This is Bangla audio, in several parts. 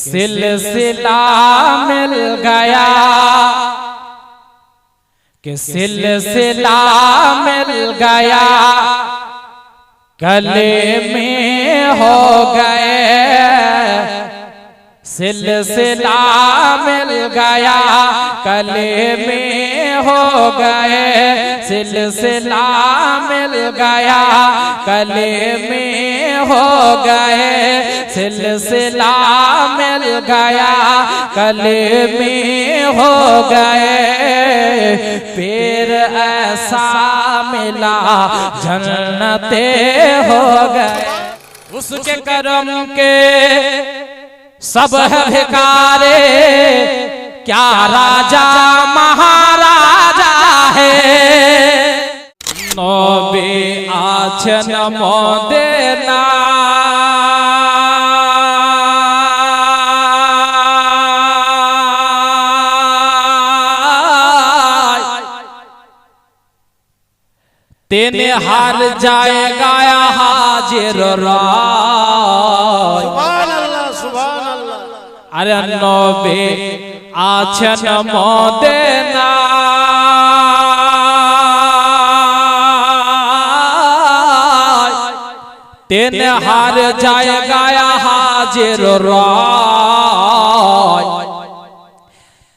सिलसिला मिल गया, कि सिलसिला मिल गया, गले में हो गए, सिलसिला मिल गया, गले में हो गए, सिलसिला मिल गया, गले में हो गए, सिलसिला मिल गया, गले में हो गए, फिर ऐसा मिला जन्नते हो गए। उसके करम के सब है भिखारे, क्या राजा महाराजा है। नबी आछन मोदेना, तेने हार जाएगा हाजिर राय। अरे नबी आछन मोदेना, तेने हार जाएगा हाजिर राय।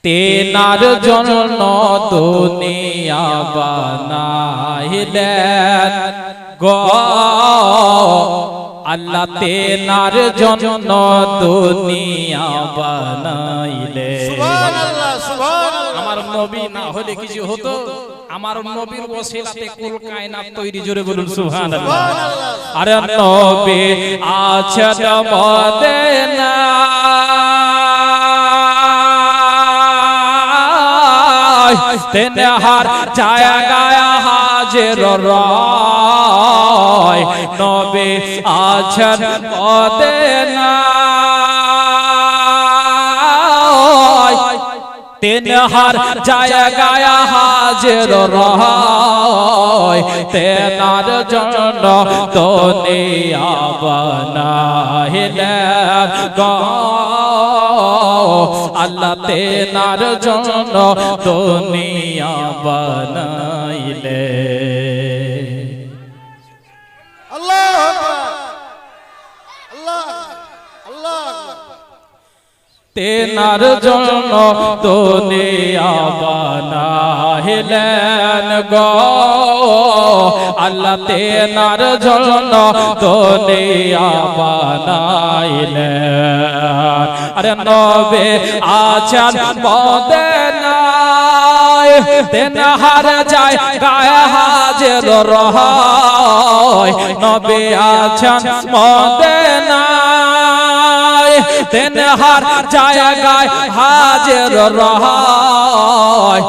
तेनार जन्म दुनिया बनाइलेन गो अल्लाह, तेनार जन्म दुनिया बनाइले। আমার নবী না হলে কিছু হতো? আমার নবীর ওসিলাতে কুল কায়নাত তৈরি, জোরে বলুন সুবহানাল্লাহ। আরে নবী আছেন মদিনা, तेने हार जाएगा हाजिर राय। नबी आछन मदिना, तेने हार जाएगा हाजिर राय। तेनार जन्म दुनिया बनाइलेन गो अल्लाह, तेनार जन्म दुनिया बनाइले। अल्लाह अल्लाह अल्लाह, तेनार जन्म दुनिया बनाइलेन गो अल्लाह, तेनार जन्म दुनिया बनाइलेन। अरे नबी आछन मदिनाय, तेने हार जाएगा हाजिर राय। नबी आछन मदिनाय, तेने हार जाएगा हाजिर राय।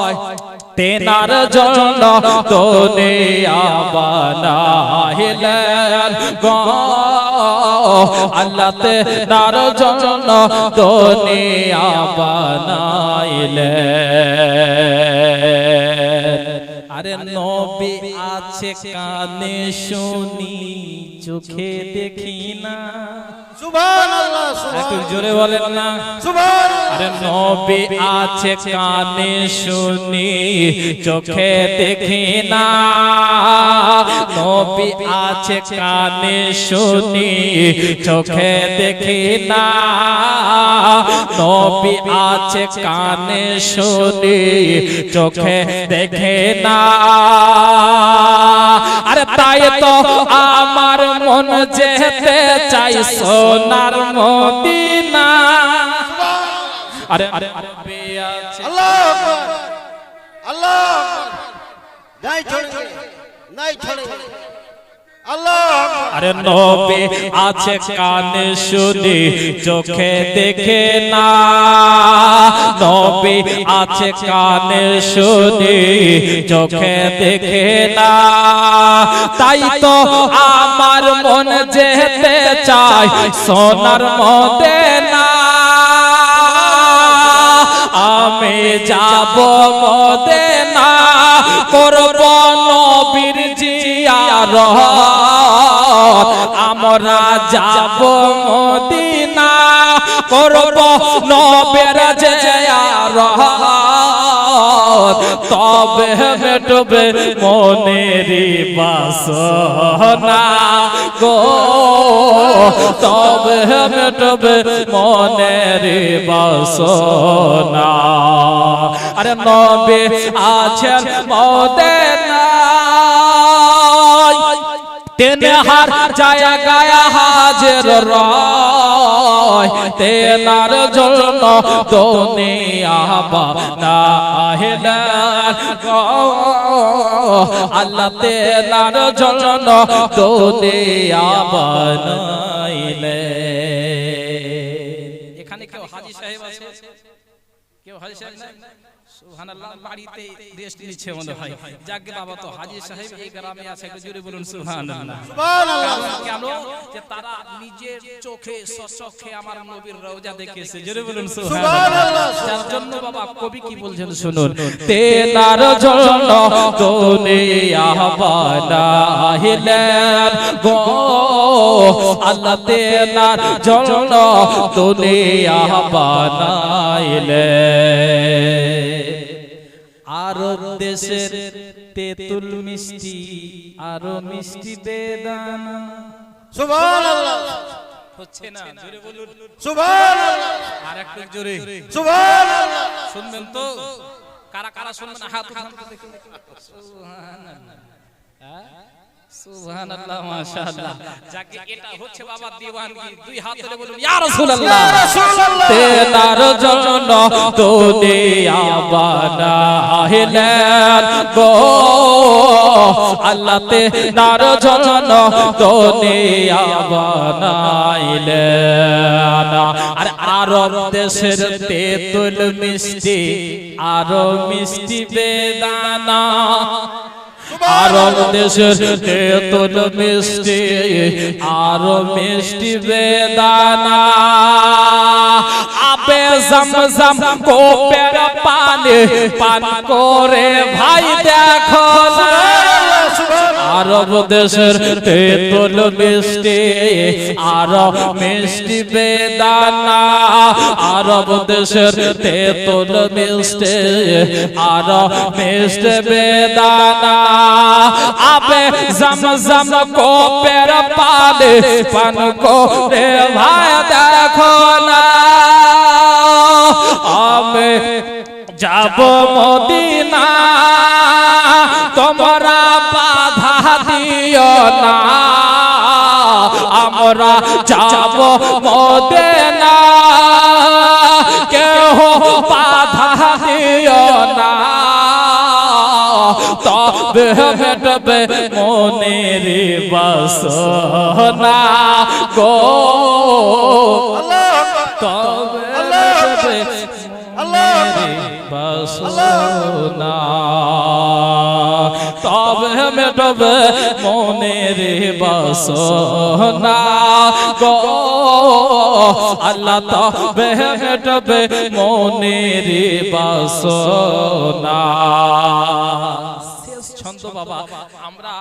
तेनार जन्म दुनिया बनाइलेन गो अल्लाह, तेनार जन्म दुनिया बनाइलेन। अरे नबी आछे काने शुनी, चोखे देखी ना। सुबहानाल्लाह, একটু জোরে বলেন না সুবহানাল্লাহ। আরে নবী আছে কানে শুনি, চোখে দেখি না। নবী আছে কানে শুনি, চোখে দেখি না। নবী আছে কানে শুনি, চোখে দেখে না। আরে তাই তো আমার মন যেতে চাই সোনার মদিনা। আরে আরে अल्लाह अल्लाह, नहीं छोड़ेंगे नहीं छोड़ेंगे। अरे नबी आछे काने शुनी, चोखे देखे ना। नबी आछे काने शुनी, चोखे देखे ना। ताई तो आमार मन जेते चाय सोनार मदिना। आमी जाबो मदिना, करबो नबीर जियारत। আমরা যাব মদিনা, করব নবের জিয়ারত তবে মেটবে মনেরি বাসনা গো তবে মেটবে মনেরি বাসনা আরে নবে আছেন মদিনায় তেনার জায়গায় হাজির রয় তেনার জন্য দুনিয়া বানাইলেন গো আল্লাহ তেনার জন্য দুনিয়া বানাইলেন। এখানে কেউ হাজী সাহেব আছে? কেউ হাজী সাহেব নাই? সুবহানাল্লাহ, বাড়িতে রেস্ট নিচ্ছে মনে হয়। যাকে বাবা তো হাজী সাহেব এই গ্রামে আছে, একটু জোরে বলুন সুবহানাল্লাহ। সুবহানাল্লাহ। কেন? যে তারা নিজের চোখে সচক্ষে আমার নবীর রওজা দেখেছে, জোরে বলুন সুবহানাল্লাহ। যার জন্য বাবা কবি কি বলছেন শুনুন, তেনার জন্য দুনিয়া বানাইলেন গো আল্লাহ তেনার জন্য দুনিয়া বানাইলেন। আরব দেশের তেঁতুল মিষ্টি আরো মিষ্টি বেদানা সুবহানাল্লাহ। হচ্ছে না, জোরে বলুন সুবহানাল্লাহ। আর একটু জোরে সুবহানাল্লাহ। শুনবেন তো? কারা কারা শুনবেন হাত উঠান তো দেখি। সুবহানাল্লাহ, হ্যাঁ সুবহানাল্লাহ, মাশাআল্লাহ। যাকে এটা হচ্ছে বাবা দিওয়ানগি, দুই হাত তুলে বলুন ইয়া রাসূলুল্লাহ। তেনার জন্য দুনিয়া বানাইলেন গো আল্লাহ তেনার জন্য দুনিয়া বানাইলেন। আর আরব দেশের তেঁতুল মিষ্টি আরো মিষ্টি বেদানা আরব দেশের তেঁতুল মিষ্টি আরো মিষ্টি বেদানা আবে জমজম কোপের পানি পান করে ভাই দেখো না আরব দেশের তেঁতুল মিষ্টি আরো মিষ্টি বেদানা আরব দেশের তেঁতুল মিষ্টি আরো মিষ্টি বেদানা আবে জমজম কোপের পানি পান করে ভাই দেখো না আমি যাব মদিনা তোমরা বাধা দিও না আমরা যাব মদিনা কেহ বাধা দিও না তবে মেটবে মনের বাসনা গো তবে মেটবে মনের বাসনা তবে মেটবে মনের বাসনা গো আল্লাহ তবে মেটবে মনের বাসনা। শেষ ছন্দ বাবা, আমরা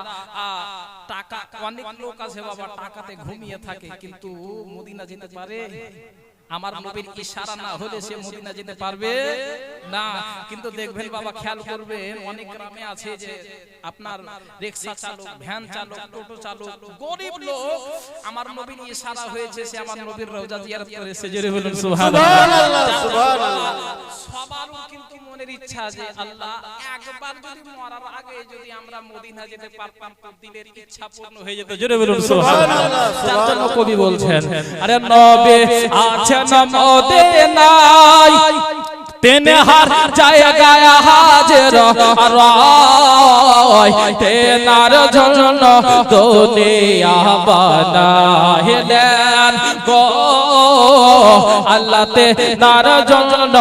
টাকা অনেক লোক আছে বাবা টাকাতে ঘুমিয়ে থাকে কিন্তু মদিনা যেতে পারে? আমার নবীর ইশারা না হলে সে মদিনা যেতে পারবে না। কিন্তু দেখবেন বাবা খেয়াল করবেন অনেক গ্রামে আছে যে আপনার রিকশা চালক ভ্যান চালক টোটো চালক গরিব লোক আমার নবীর ইশারা হয়েছে সে আমার নবীর রওজা জিয়ারত করেছে, জোরে বলুন সুবহানাল্লাহ। সুবহানাল্লাহ। সবারও কিন্তু মনের ইচ্ছা যে আল্লাহ একবার যদি মরার আগে যদি আমরা মদিনা যেতে পারতাম তো দিলের ইচ্ছা পূর্ণ হয়ে যেত, জোরে বলুন সুবহানাল্লাহ। যার জন্য কবি বলছেন আরে নবে আছেন মদিনায় তেনার জায়গায় হাজির রয় তেনার জন্য দুনিয়া বানাইলেন গো আল্লাহ তেনার জন্য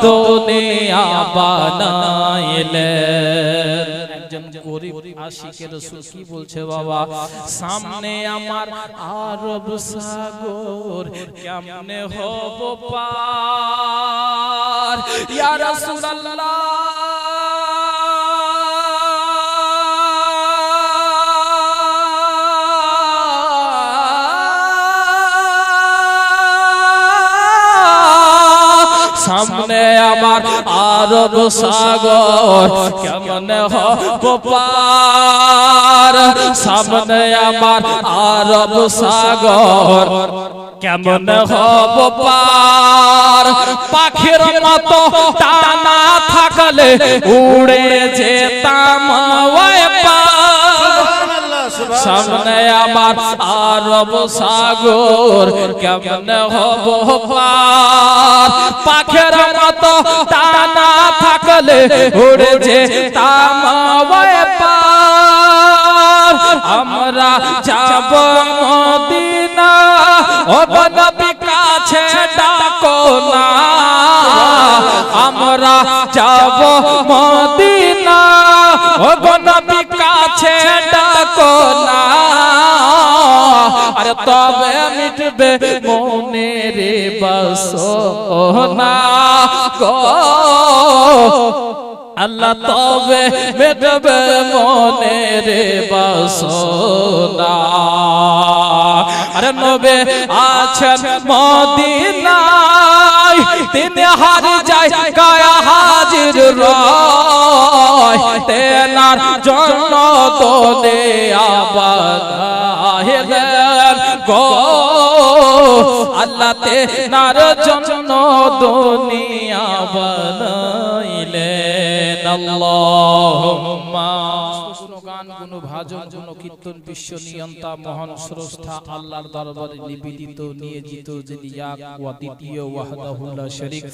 দুনিয়া বানাইলেন। একজন গরিব আশিকে রাসূল কি বলছে বাবা, সামনে আমার আরব সাগর কেমনে হব পার ইয়া রাসূলুল্লাহ সামনে আমার আরব সাগর কেমন হব পার সামনে আমার আরব সাগর কেমন হব পার পাখির মতো টানা থাকলে উড়ে যেতাম ওই পার সামনে আমার আরব সাগর কেমন হব পার পাখির মতো টানা থাকলে উড়ে যেতাম ওই পার আমরা যাব মদিনা ও নবী কাছে ডাকো না আমরা যাব মদিনা ও নবী কাছে ডাকো না আরে তবে মিটবে মনের বাসনা গো আল্লাহ তবে মিটবে মনের বাসনা আরে নবে আছেন মদিনায় তিনি হার যায় গায়া হাজির রয় তেনার জন্য দোলে আবাদাইলেন গো আল্লাহ তেনার জন্য দুনিয়া বানাইলেন আল্লাহুম্মা গান গুণ ভাজন গুণ কীর্তন বিশ্ব নিয়ন্তা মহান স্রষ্টা আল্লাহর দরবারে নিবেদিত নিয়োজিত যিনি এক ওয়া দ্বিতীয় ওয়াহদাহু লা শারীক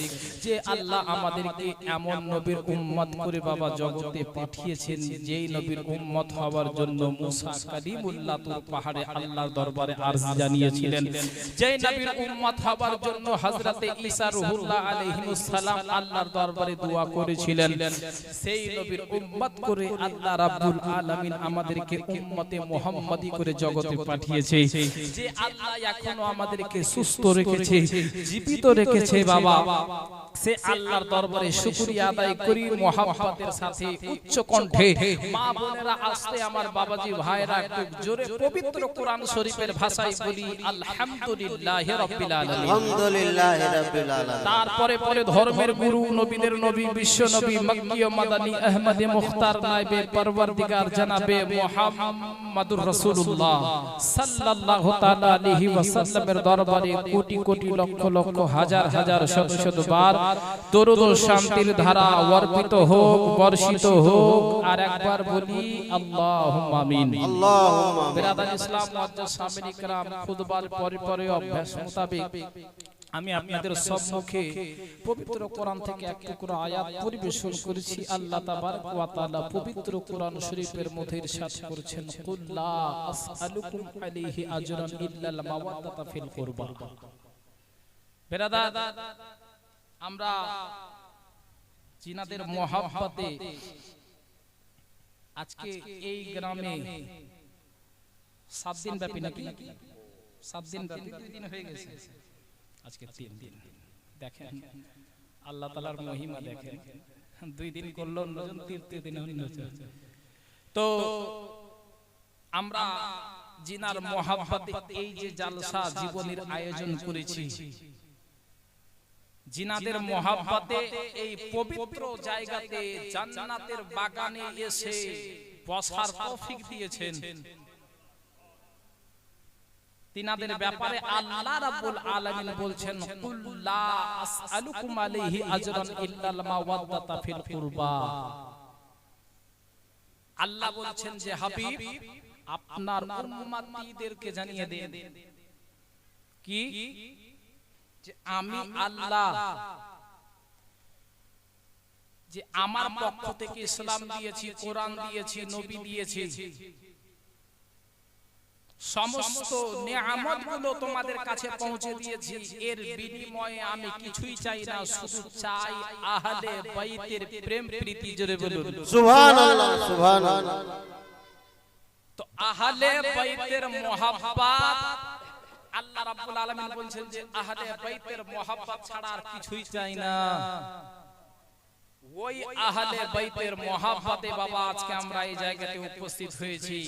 যে আল্লাহ আমাদেরকে এমন নবীর উম্মত করে বাবা জগতে পাঠিয়েছেন যেই নবীর উম্মত হওয়ার জন্য মুসা কালিমুল্লাহ তুর পাহাড়ে আল্লাহর দরবারে আরজ জানিয়েছিলেন যেই নবীর উম্মত হওয়ার জন্য হযরতে ঈসা রূহুল্লাহ আলাইহিস সালাম আল্লাহর দরবারে দোয়া করেছিলেন সেই নবীর উম্মত করে আল্লাহ রাব্বুল আলামিন আমাদেরকে উম্মতে মুহাম্মাদি করে জগতে পাঠিয়েছে যে আল্লাহ এখনো আমাদেরকে সুস্থ রেখেছে জীবিত রেখেছে বাবা সে আল্লাহর দরবারে শুকরিয়া আদায় করি মুহাব্বতের সাথে উচ্চ কণ্ঠে মা বোনেরা আসতে আমার বাবাজি ভাইরা একটু জোরে পবিত্র কোরআন শরীফের ভাষায় বলি আলহামদুলিল্লাহি রাব্বিল আলামিন আলহামদুলিল্লাহি রাব্বিল আলামিন তারপরে পরে ধর্মের গুরু নবীদের নবী বিশ্ব নবী মক্কি ও মাদানী আহমদে মুখতার নায়েবে পরওয়ারদিগার জনাবে মুহাম্মাদুর রাসূলুল্লাহ সাল্লাল্লাহু তাআলা আলাইহি ওয়াসাল্লামের দরবারে কোটি কোটি লক্ষ লক্ষ হাজার হাজার শত শত বার দরুদ ও শান্তির ধারা অর্পিত হোক বর্ষিত হোক আর একবার বলি আল্লাহুম্মা আমিন আল্লাহুম্মা বিরাদার ইসলাম মুআজ্জাজ সামিন ইকরাম খুতবার পরে পরে অভ্যাস মোতাবেক আমি আপনাদের সম্মুখে পবিত্র কোরআন থেকে এক টুকরো আয়াত পরিবেশন করেছি আল্লাহ তাবারক ওয়া তাআলা পবিত্র কোরআন শরীফের মধ্যে ইরশাদ করেছেন কুল লা আসআলুকুম আলাইহি আজরান ইল্লাল মাওয়াদ্দাতা ফিল কুরবা বিরাদার আমরা জিনাদের মহব্বতে আজকে এই গ্রামে 7 দিন ব্যাপী নাকি 7 দিন ব্যাপী 2 দিন হয়ে গেছে আজকে 3 দিন দেখেন আল্লাহ তাআলার মহিমা দেখেন 2 দিন করলো নজন 3 দিন হচ্ছে তো আমরা জিনার মহব্বতে এই যে জালসা জীবনের আয়োজন করেছি জিনাদের মহব্বতে এই পবিত্র জায়গাতে জান্নাতের বাগানে এসে বসার তৌফিক দিয়েছেন তিনাদের ব্যাপারে আল্লাহ রাব্বুল আলামিন বলছেন কুল লা আসআলুকুম আলাইহি আজরান ইল্লাল মাওয়াদ্দাতা ফিল কুরবা আল্লাহ বলছেন যে হাবিব আপনার উম্মতীদেরকে জানিয়ে দেন কি যে আমি আল্লাহ যে আমার পক্ষ থেকে ইসলাম দিয়েছি কোরআন দিয়েছি নবী দিয়েছি সমস্ত নিয়ামতগুলো তোমাদের কাছে পৌঁছে দিয়েছি এর বিনিময়ে আমি কিছুই চাই না শুধু চাই আহলে বাইতের প্রেম প্রীতি জোরে বলুন সুবহানাল্লাহ সুবহানাল্লাহ তো আহলে বাইতের মুহাব্বত আল্লাহ রাব্বুল আলামিন বলেন যে আহলে বাইতের মুহাব্বত ছাড়া আর কিছুই চাই না ওই আহলে বাইতের মুহাব্বতে বাবা আজকে আমরা এই জায়গাতে উপস্থিত হয়েছি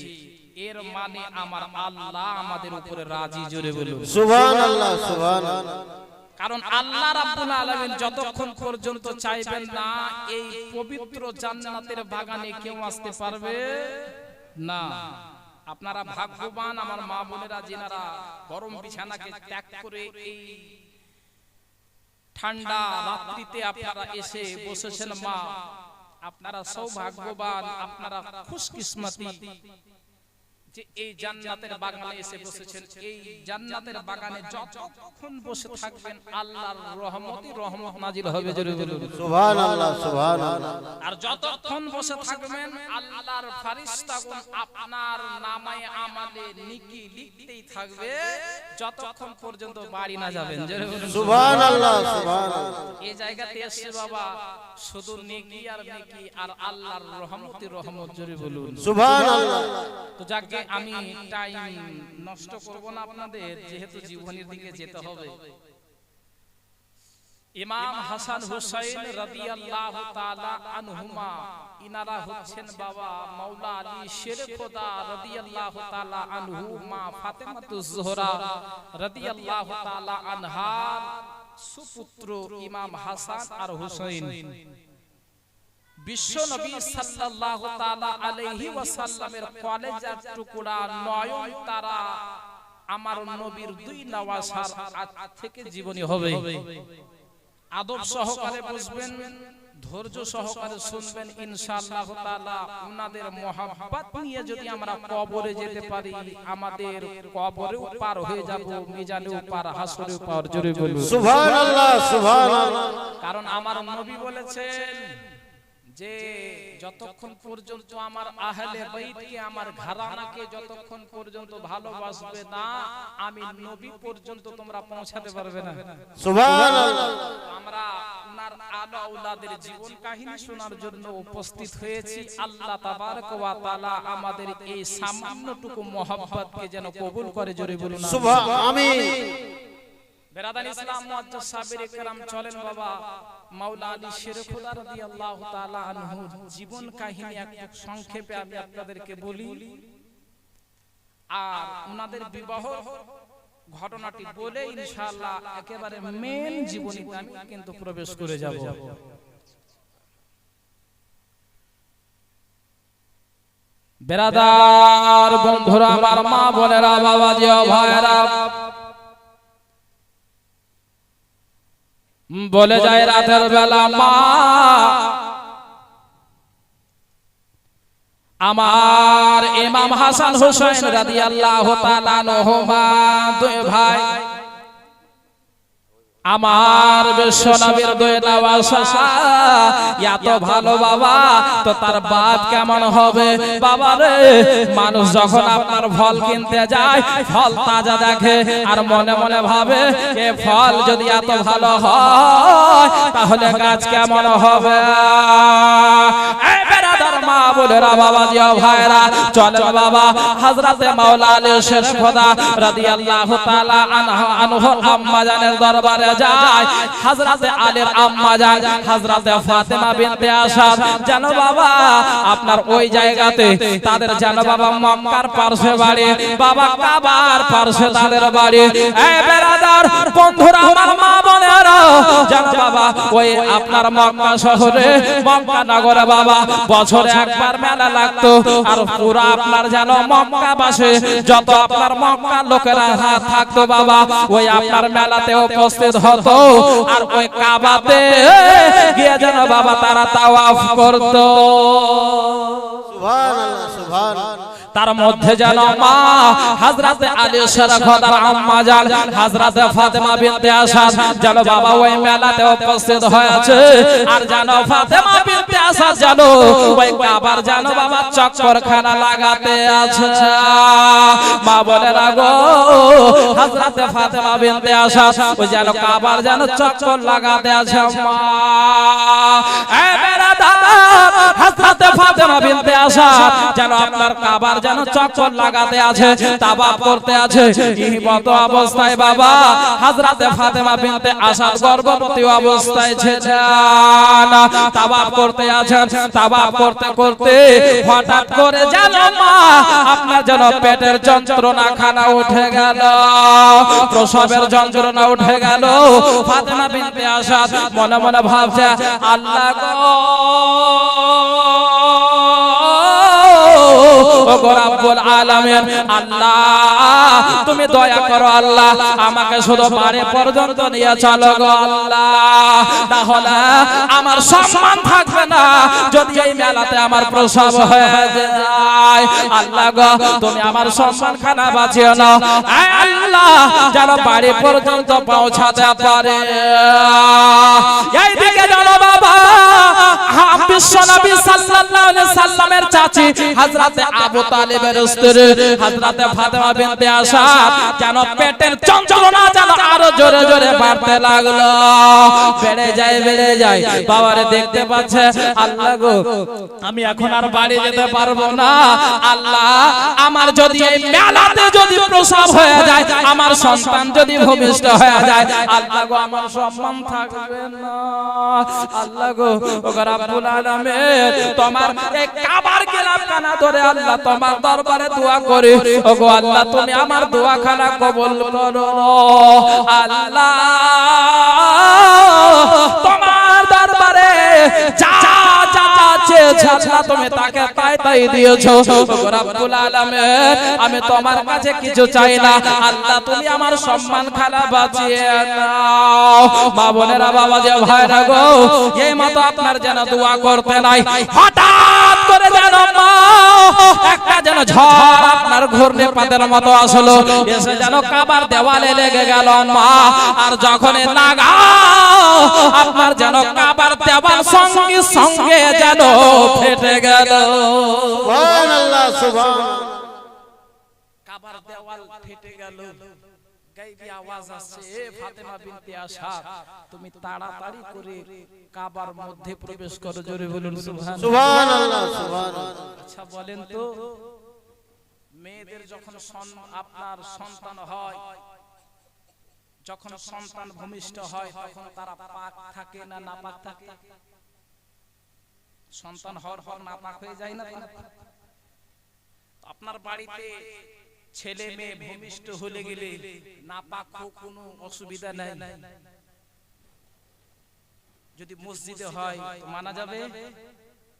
এর মানে আমার আল্লাহ আমাদের উপরে রাজি জোরে বলুন সুবহানাল্লাহ সুবহানাল্লাহ কারণ আল্লাহ রাব্বুল আলামিন যতক্ষণ পর্যন্ত চাইবেন না এই পবিত্র জান্নাতের বাগানে কেউ আসতে পারবে না। আপনারা ভাগ্যবান আমার মা বোনেরা যিনারা গরম বিছানাকে ত্যাগ করে এই ঠান্ডা রাত্রিতে আপনারা এসে বসেছেন মা, আপনারা সৌভাগ্যবান, আপনারা খুশকিসমতি যে এই জান্নাতের বাগানে এসে বসেছেন। এই জান্নাতের বাগানে যতক্ষণ বসে থাকবেন আল্লাহর রহমত নাজিল হবে, জোরে বলুন সুবহানাল্লাহ সুবহানাল্লাহ। আর যতক্ষণ বসে থাকবেন আল্লাহর ফেরেশতাগণ আপনার নামায়ে আমালে নেকি লিখতেই থাকবে যতক্ষণ পর্যন্ত বাড়ি না যাবেন, জোরে বলুন সুবহানাল্লাহ সুবহানাল্লাহ। এই জায়গাতে এসে বাবা শুধু নেকি আর নেকি আর আল্লাহর রহমত, জোরে বলুন সুবহানাল্লাহ। তো যাকে আমি টাইম নষ্ট করব না আপনাদের, যেহেতু জীবনের দিকে যেতে হবে। ইমাম হাসান হুসাইন রাদিয়াল্লাহু তাআলা আনহুমা, ইনারা হচ্ছেন বাবা মাওলা আলী শের খোদা রাদিয়াল্লাহু তাআলা আনহু, মা ফাতেমাতুজ জোহরা রাদিয়াল্লাহু তাআলা আনহার সুপুত্র ইমাম হাসান আর হুসাইন। বিশ্ব নবী সাল্লাল্লাহু তাআলা আলাইহি ওয়াসাল্লামের কলেজার টুকরা নয়ন তারা আমার নবীর দুই নওয়াসার আজ থেকে জীবনী হবে। আদব সহকারে বুঝবেন, ধৈর্য সহকারে শুনবেন, ইনশাআল্লাহ তাআলা উনাদের মহব্বত নিয়ে যদি আমরা কবরে যেতে পারি, আমাদের কবরেও পার হয়ে যাব, মিজানেও পার, হাসরেও পার, জোরে বলুন সুবহানাল্লাহ সুবহানাল্লাহ। কারণ আমার নবী বলেছেন যে যতক্ষণ পর্যন্ত আমার আহলে বাইতকে, আমার ঘরানাকে যতক্ষণ পর্যন্ত ভালোবাসবে না, আমি নবী পর্যন্ত তোমরা পৌঁছাতে পারবে না। সুবহানাল্লাহ। আমরা উনার আলো আওলাদের জীবন কাহিনী শোনার জন্য উপস্থিত হয়েছি। আল্লাহ তাবারক ওয়া তাআলা আমাদের এই সামান্যটুকু মহব্বতকে যেন কবুল করে, জোরে বলুন আমিন। বেরাদান ইসলাম মুআজ্জাজ সাবির کرام চলেন বাবা মাওলা আলী শের খোদা রাদিয়াল্লাহু তাআলা আনহু জীবন কাহিনী একটু সংক্ষেপে আমি আপনাদেরকে বলি, আর ওনাদের বিবাহ ঘটনাটি বলে ইনশাআল্লাহ একেবারে মেন জীবনীতে আমি কিন্তু প্রবেশ করে যাব। বেরাদার বন্ধুরা, আমার মা বোনেরা, বাবাজি ও ভাইরা, বলে যায় রাতের বেলা মা আমার ইমাম হাসান হুসাইন রাদিয়াল্লাহু তাআলা আনহুমা দুই ভাই, আমার বিশ্ব নবীর দুই নওয়াসা, এত ভালো বাবা তো তার বাপ কেমন হবে বাবা রে। মানুষ যখন আপনার ফল কিনতে যায়, ফল তাজা দেখে আর মনে মনে ভাবে এ ফল যদি এত ভালো হয় তাহলে গাছ কেমন হবে। এই বেরাদার মা বোনেরা, বাবাজি ও ভাইরা, চলেন বাবা হযরতে মাওলা আলী শের খোদা রাদিয়াল্লাহু তাআলা আনহু আম্মা জানের দরবারে যায়। হযরতে আলীর আম্মা জান হযরতে ফাতেমা বিনতে আসাদ যেন বাবা আপনার ওই জায়গাতে তাদের যেন বাবা মক্কার পাশে বাড়ি, বাবা কাবার পাশে তাদের বাড়ি। এই বেরাদার বন্ধুরা, আমার মা বোনেরা, যেন বাবা ওই আপনার মক্কা শহরে, মক্কা নগরে বাবা বছরে একবার মেলা লাগতো, আর পুরো আপনার যেন মক্কা বাসে যত আপনার মক্কা লোকেরা থাকতো বাবা ওই আপনার মেলাতে উপস্থিত হতো, আর ওই কাবাতে গিয়ে যেন বাবা তারা তাওয়াফ করতো। সুবহানাল্লাহ সুবহানাল্লাহ। তার মধ্যে যেন মা হযরতে আলী শের খোদার আম্মা জান হযরতে ফাতেমা বিনতে আসাদ যেন বাবা ওই মেলাতে উপস্থিত হয়েছে, আর যেন ফাতেমা বিনতে আসাদ যেন ওই কাবার যেন বাবা চক্করখানা লাগাতে আছে। মা বোনেরা গো, হযরতে ফাতেমা বিনতে আসাদ ওই যেন কাবার যেন চক্কর লাগাতে আছে। মা এ বেরাদার হযরতে ফাতেমা বিনতে আসাদ যেন আপনার কাবার যেন চক্কর লাগাতে আছে, তাওয়াফ করতে আছে। এই মতো অবস্থায় বাবা হযরতে ফাতেমা বিনতে আসাদ গর্ভবতী অবস্থায় ছিলেন, তাওয়াফ করতে আছেন। তাওয়াফ করতে করতে হঠাৎ করে যেন মা আপনার যেন পেটের যন্ত্রণা খানা উঠে গেল, প্রসবের যন্ত্রণা উঠে গেল। ফাতেমা বিনতে আসাদ মনে মনে ভাবছে, আল্লাহ গো, ওগো রব্বুল আলামিন, আল্লাহ তুমি দয়া করো, আল্লাহ আমাকে শুধু বাড়ি পর্যন্ত নিয়ে চলো গো আল্লাহ, তাহলে আমার সম্মান থাকবে না যদি এই মেলাতে আমার প্রসব হয়ে যায়। আল্লাহ গো, তুমি আমার সম্মান খানা বাঁচিয়ে নাও, আল্লাহ যেন বাড়ি পর্যন্ত পৌঁছাতে পারে। এইদিকে জানো বাবা বিশ্বনবী সাল্লাল্লাহু আলাইহি সাল্লামের চাচী হযরতে আবু তালিবের স্ত্রী হযরতে ফাতেমা বিনতে আসাদ যেন পেটের যন্ত্রণা যেন আরো জোরে জোরে বাড়তে লাগলো, বেড়ে যায়। বাবারে দেখতে পাচ্ছে, আল্লাহ গো, আমি এখন আর বাড়ি যেতে পারবো না, আল্লাহ আমার যদি এই মেলাতে যদি প্রসব হয়ে যায়, আমার সন্তান যদি ভূমিষ্ঠ হয়ে যায়, আল্লাহ গো আমার সম্মান থাকবে না। আল্লাহ গো, ওগো রব্বুল আলামিন, তোমার এই কাবার গিলাফখানা ধরে আল্লাহ তোমার দরবারে দোয়া করি, ওগো আল্লাহ তুমি আমার দোয়াখানা কবুল করো। আল্লাহ তোমার দরবারে যা যা চেয়েছে আল্লাহ তুমি তাকে তাই দিয়েছো। ওগো রব্বুল আলামিন, আমি তোমার কাছে কিছু চাই না, আল্লাহ তুমি আমার সম্মান খানা বাঁচিয়ে নাও। মা বোনেরা, বাবা যে ভাইরা গো, এই মতো আপনার যেন দোয়া করতে নাই, হঠাৎ করে যেন মা একটা যেন ঝড় আপনার ঘূর্ণিপাতের মতো আসলো, এসে যেন কাবার দেওয়ালে লেগে গেল মা। আর যখন লাগা আপনার যেন কাবার দেওয়াল সঙ্গে সঙ্গে যেন ফেটে গেল। সুবহানাল্লাহ, সুবহান। কাবার দেওয়াল ফেটে গেল, গাইবি আওয়াজ আসছে, এ ফাতেমা বিনতে আসাদ, তুমি তাড়াতাড়ি করে কাবার মধ্যে প্রবেশ করো। জোরে বলুন সুবহানাল্লাহ, সুবহানাল্লাহ। আচ্ছা বলেন তো, মেয়েদের যখন আপনার সন্তান হয়, যখন সন্তান ভূমিষ্ঠ হয়, তখন তারা পাক থাকে না নাপাক থাকে? সন্তান হওয়ার পর নাপাক হয়ে যায় না? আপনার বাড়িতে ছেলে মেয়ে ভূমিষ্ঠ হলে গেলে নাপাক হোক কোনো অসুবিধা নাই, যদি মসজিদে হয় তো মানা যাবে?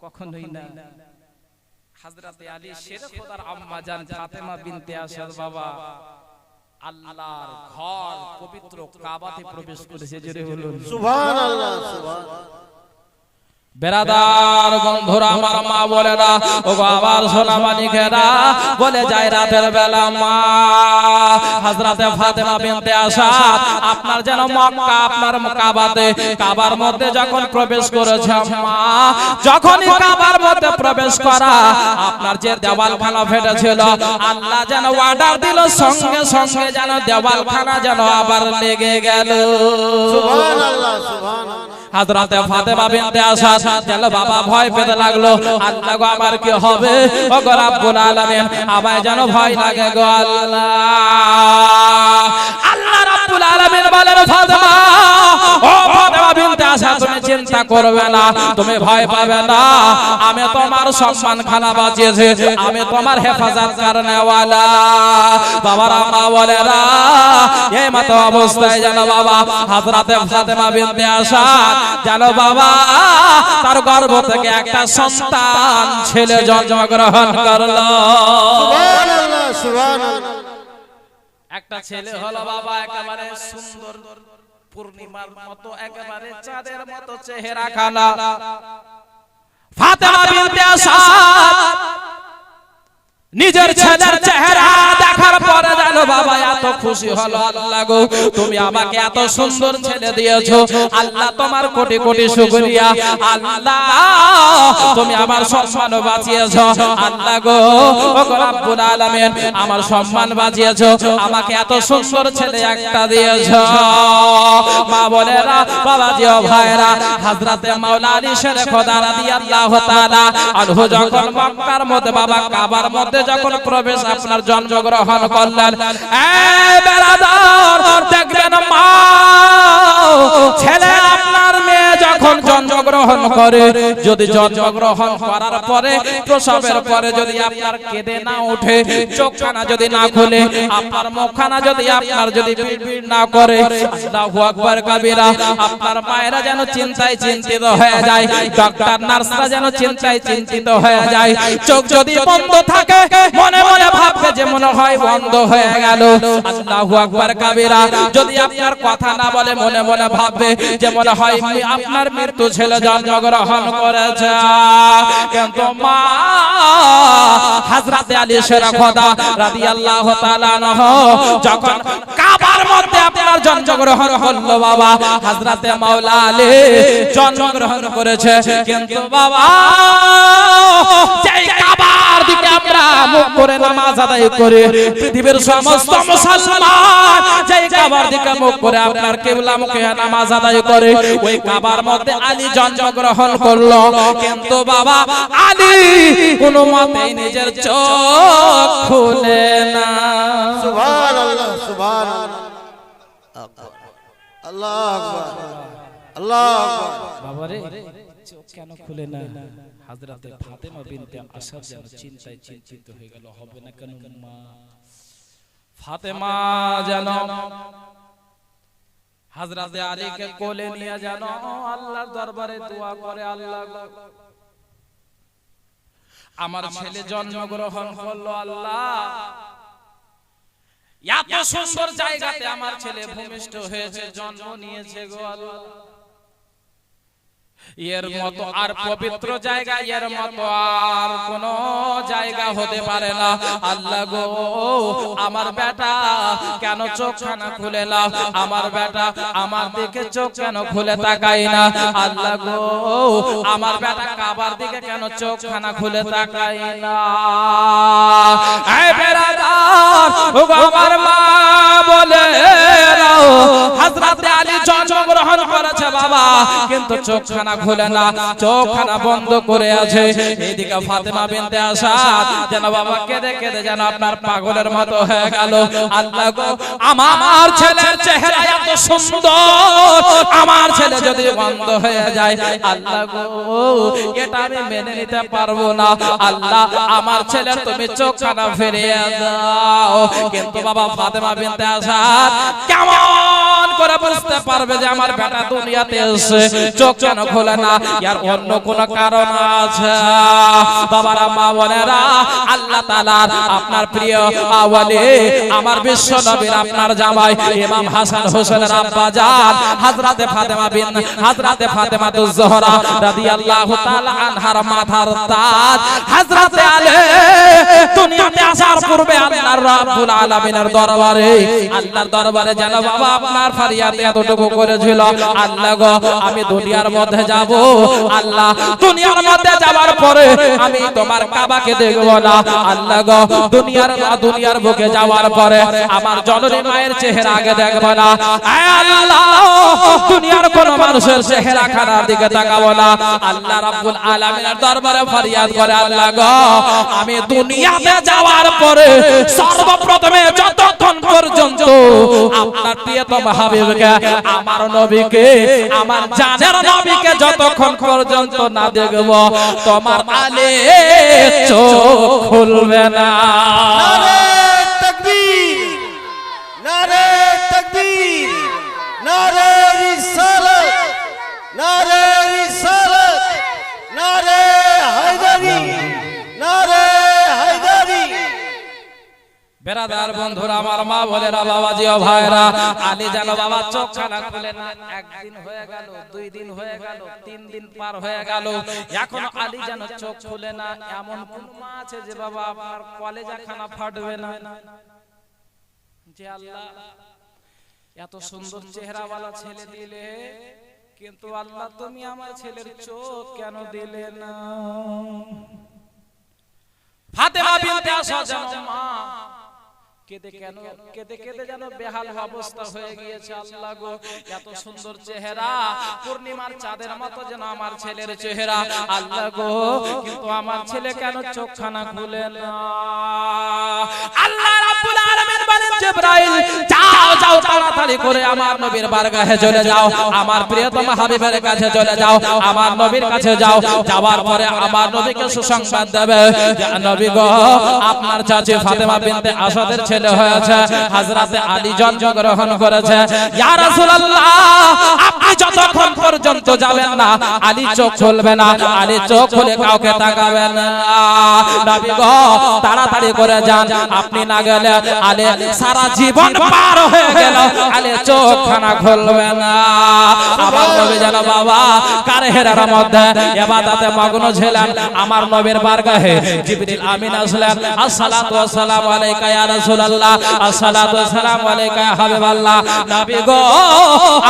কখনোই না। হযরতে আলী শেরে খোদার আম্মা জান ফাতেমা বিনতে আসাদ বাবা আল্লাহর ঘর পবিত্র কাবাতে প্রবেশ করেছে। জোরে বলুন সুবহানাল্লাহ, সুবহানাল্লাহ। বেরাদার বন্ধুরা, আমার মা বলে না, ও আমার সোনা মানিকেরা, বলে যায় রাতের বেলা মা হযরতে ফাতেমা বিনতে আসাদ আপনার যেন মক্কা আপনার কাবাতে কাবার মধ্যে যখন প্রবেশ করেছে মা, যখনই কাবার মধ্যে প্রবেশ করা আপনার যে দেওয়ালখানা ফেটেছিল, আল্লাহ যেন অর্ডার দিল, সঙ্গে সঙ্গে যেন দেওয়ালখানা যেন আবার লেগে গেল। সুবহানাল্লাহ, সুবহানাল্লাহ। হযরতে ফাতেমা বিনতে আসাদ যেন বাবা ভয় পেতে লাগলো, আল্লাহ গো আমার কি হবে, ও গো রব্বুল আলামিন আমায় যেন ভয় লাগে গো আল্লাহ। আল্লাহ রব্বুল আলামিন বলেন, ফাতেমা, ও ফাতেমা বিনতে আসাদ তুমি চিন্তা করবে না, তুমি ভয় পাবে না, আমি তোমার সম্মান খানা বাঁচিয়েছি, আমি তোমার হেফাজত করনেওয়ালা। বাবারা, মা বলেরা, এই মতো অবস্থায় যেন বাবা হযরতে ফাতেমা বিনতে আসাদ যেন বাবা তার গর্ভ থেকে একটা সন্তান ছেলে জন্মগ্রহণ করলো। সুবহানাল্লাহ, সুবহানাল্লাহ। একটা ছেলে হলো বাবা, একেবারে সুন্দর পূর্ণিমার মতো, একেবারে চাঁদের মতো চেহারা খানা। ফাতেমা বিনতে আসাদ নিজের ছেলের চেহারা দেখার পরে জানো বাবা এত খুশি হলো আল্লাহ গো তুমি আমাকে এত সুন্দর ছেলে দিয়েছো আল্লাহ তোমার কোটি কোটি শুকরিয়া আল্লাহ তুমি আমার সম্মান বাঁচিয়েছো আল্লাহ গো ও রব্বুল আলামিন আমার সম্মান বাঁচিয়েছো আমাকে এত সুন্দর ছেলে একটা দিয়েছো মা বোনেরা বাবাজি ও ভাইরা হযরতে মাওলা আলী শের খোদা রাদিয়াল্লাহু তাআলা আনহু যখন মক্কার মধ্যে বাবা কাবার মধ্যে যখন প্রবেশ আপনার জন্মগ্রহণ করলেন এই বেরাদার দেখবেন মা ছেলে আপনার মেয়ে যখন জন্মগ্রহণ করে যদি জন্মগ্রহণ করার পরে প্রসবের পরে যদি আপনার কেঁদে না ওঠে চোখখানা যদি না খুলে আপনার মুখখানা যদি আপনার যদি বিড়বিড় না করে আল্লাহু আকবার কাবীরা আপনার মায়েরা যেন চিন্তায় চিন্তিত হয়ে যায় ডাক্তার নার্সরা যেন চিন্তায় চিন্তিত হয়ে যায় চোখ যদি বন্ধ থাকে মনে মনে ভাববে যে মনে হয় বন্ধ হয়ে গেল আল্লাহু আকবার কাবীরা যদি আপনার কথা না বলে মনে মনে ভাববে যে মনে হয় আপনার মৃত্যু ছেলে জন্মগ্রহণ করেছে কিন্তু মা হযরতে আলী শের খোদা রাদিয়াল্লাহু তাআলা আনহু যখন কাবার মধ্যে আপনার জন্মগ্রহণ করলো বাবা হযরতে মাওলা আলী জন্মগ্রহণ করেছে কিন্তু বাবা যেই কাবার দিকে আমরা মুখ করে নামাজ আদায় করে পৃথিবীর সমস্ত মুসলমান যেই কাবার দিকে মুখ করে আপনার কিবলা মুখে নামাজ আদায় করে ওই কাবার মধ্যে আলী জন্মগ্রহণ করলো কিন্তু বাবা আলী কোনো মতেই নিজের চোখ খুলে না সুবহানাল্লাহ সুবহানাল্লাহ আল্লাহু আকবার আল্লাহু আকবার বাবা রে চোখ কেন খুলে না হযরতে ফাতেমা বিনতে আসাদ যেন চিন্তায় চিন্তিত হয়ে গেল হবে না কেন মা ফাতেমা যেন হযরতে আলীকে কোলে নিয়ে যেন আল্লাহর দরবারে দোয়া করে আল্লাহ আমার ছেলে জন্মগ্রহণ করলো আল্লাহ এত সুন্দর জায়গাতে আমার ছেলে ভূমিষ্ঠ হয়েছে জন্ম নিয়েছে গো আল্লাহ এর মতো আর পবিত্র জায়গা এর মতো আর কোন জায়গা হতে পারে না আল্লাহ গো আমার বেটা কেন চোখখানা খুলে না আমার বেটা আমার দিকে চোখ কেন খুলে তাকায় না আল্লাহ গো আমার বেটা কাবার দিকে কেন চোখখানা খুলে তাকায় না এই বেরাদার ও আমার মা বলে হযরতে আলী জন্মগ্রহণ করেছে বাবা কিন্তু চোখখানা খুলে না চোখখানা বন্ধ করে আছে এইদিকে ফাতেমা বিনতে আসাদ যেন বাবা কেঁদে কেঁদে যেন আপনার পাগলের মতো হয়ে গেল আল্লাহ গো আমার ছেলের চেহারা এত সুন্দর আমার ছেলে যদি বন্ধ হয়ে যায় আল্লাহ গো এটা আমি মেনে নিতে পারবো না আল্লাহ আমার ছেলের তুমি চোখখানা ফিরিয়ে দাও কিন্তু বাবা ফাতেমা বিনতে আসাদ কেমন করে বুঝতে পারবে যে আমার বেটা দুনিয়াতে এসে চোখ কেন খোলে না এর অন্য কোন কারণ আছে বাবারা মা বোনেরা আল্লাহ তাআলার আপনার প্রিয় ওয়ালি আমার বিশ্ব নবীর আপনার জামাই ইমাম হাসান হোসেনের আব্বা জান হযরতে ফাতেমাতুজ জোহরা রাদিয়াল্লাহু তাআলা আনহার মাথার তাজ হযরতে আলী দুনিয়াতে আসার পূর্বে আল্লাহর রাব্বুল আলামিনের দরবারে যেন বাবা আপনার ফরিয়াদ এতটুকু করেছিল আল্লাহ গো আমি দুনিয়ার মধ্যে যাব আল্লাহ দুনিয়ার মধ্যে যাওয়ার পরে আমি তোমার কাবাকে দেখব না আল্লাহ গো দুনিয়ার বুকে যাওয়ার পরে আমার জননী মায়ের চেহারা আগে দেখব না আল্লাহ দুনিয়ার কোন মানুষের চেহারা খানার দিকে তাকাবো না আল্লাহ রাব্বুল আলামিনের দরবারে ফরিয়াদ করে আল্লাহ গো আমি দুনিয়াতে যাওয়ার পরে সর্বপ্রথমে যতক্ষণ পর্যন্ত আপনার প্রিয়তম হাবিবকে আমার নবীকে আমার জানের নবীকে যতক্ষণ পর্যন্ত না দেখব তোমার আলে চোখ খুলবে না নারে তাকবীর নারে তাকবীর নারে রিসালাত নারে রিসালাত নারে হায়দারি নারে হায়দারি বেরাদার বন্ধুরা আমার মা বোনেরা বাবাজি ও ভাইরা আলী যেন বাবা চোখখানা খুলে না একদিন হয়ে গেল দুই দিন হয়ে গেল তিন দিন পার হয়ে গেল এখনো আলী যেন চোখ খুলে না এমন কোন মা আছে যে বাবা আপনার কলেজাখানা ফাটবে না যে আল্লাহ এত সুন্দর চেহারাওয়ালা ছেলে দিলে, কিন্তু আল্লাহ তুমি আমার ছেলের চোখ কেন দিলে না? ফাতেমা বিনতে আসাদ মা কেঁদে কেঁদে যেন বেহাল অবস্থা হয়ে গিয়েছে। আল্লাহ গো, এত সুন্দর চেহারা, পূর্ণিমার চাঁদের মতো যেন আমার ছেলের চেহারা। আল্লাহ গো, কিন্তু আমার ছেলে কেন চোখখানা খুলে না? আল্লাহ রাব্বুল আলামিন বলেন, জিবরাইল যাও যাও, তাড়াতাড়ি করে আমার নবীর বারগাহে চলে যাও, আমার প্রিয়তম হাবিবের কাছে চলে যাও, আমার নবীর কাছে যাও। যাওয়ার পরে আমার নবীকে সুসংবাদ দেবে, নবী গো, আপনার চাচি ফাতেমা বিনতে আসাদের ছেলে হয়েছে, হযরতে আলী জন্মগ্রহণ করেছে। ইয়া রাসূলুল্লাহ, আপনি যতক্ষণ পর্যন্ত যাবেন না আলী চোখ খুলবে না, আলী চোখ খুলে কাউকে তাকাবে না। নবী গো, তাড়াতাড়ি করে যান, আপনি না গেলে আলী সারা জীবন পার হয়ে গেল, আলী চোখখানা খুলবে না। আমার নবী যেন বাবা কারহেরার মধ্যে ইবাদতে মগ্ন ছিলেন। আমার নবীর বারগাহে জিবরিল আমিন আসলেন, আসসালাতু ওয়াসসালামু আলাইকা ইয়া রাসূলুল্লাহ, আসসালাতু ওয়াসসালামু আলাইকা ইয়া হাবিবাল্লাহ। নবী গো,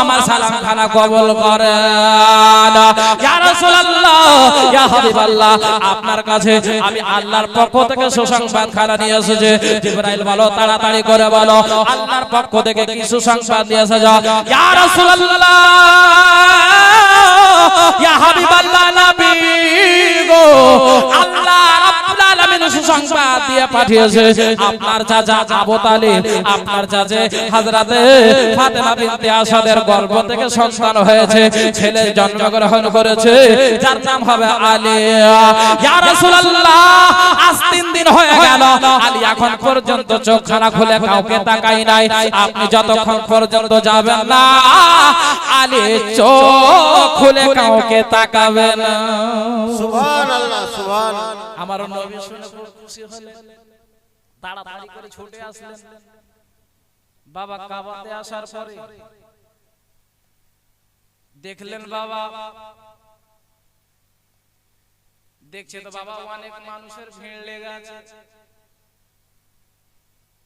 আমার সালাম খানা কবুল করেন। ইয়া রাসূলুল্লাহ, ইয়া হাবিবাল্লাহ, আপনার কাছে আমি আল্লাহর পক্ষ থেকে সুসংবাদ খানা নিয়ে এসেছি। জিবরাইল বলো, তাড়াতাড়ি করে বলো, আল্লাহর পক্ষ থেকে কি সুসংবাদ নিয়ে এসেছো? ইয়া রাসূলুল্লাহ, ইয়া হাবিবাল্লাহ, নবী গো, আল্লাহ রাব্বুল আলামিন সুসংবাদ দিয়ে পাঠিয়েছে, আপনার চাচা আবু তালিব, আপনার চাচা হযরতে ফাতেমা বিনতে আসাদের গর্ভ থেকে সন্তান হয়েছে, ছেলে জন্মগ্রহণ করেছে, যার নাম হবে আলী। ইয়া রাসূলুল্লাহ, আজ 3 দিন হয়ে গেল, আলী এখন পর্যন্ত চোখখানা খুলে কাউকে তাকাই নাই। আপনি যতক্ষণ পর্যন্ত যাবেন না আলী চোখ খুলে কাউকে তাকাবে না। সুবহানাল্লাহ, সুবহানাল্লাহ। আমার নবী শুনে খুব খুশি হলেন, তাড়াতাড়ি করে ছুটে আসলেন। বাবা কাবাতে আসার পরে দেখলেন, বাবা দেখছে তো বাবা অনেক মানুষের ভিড় লেগে আছে।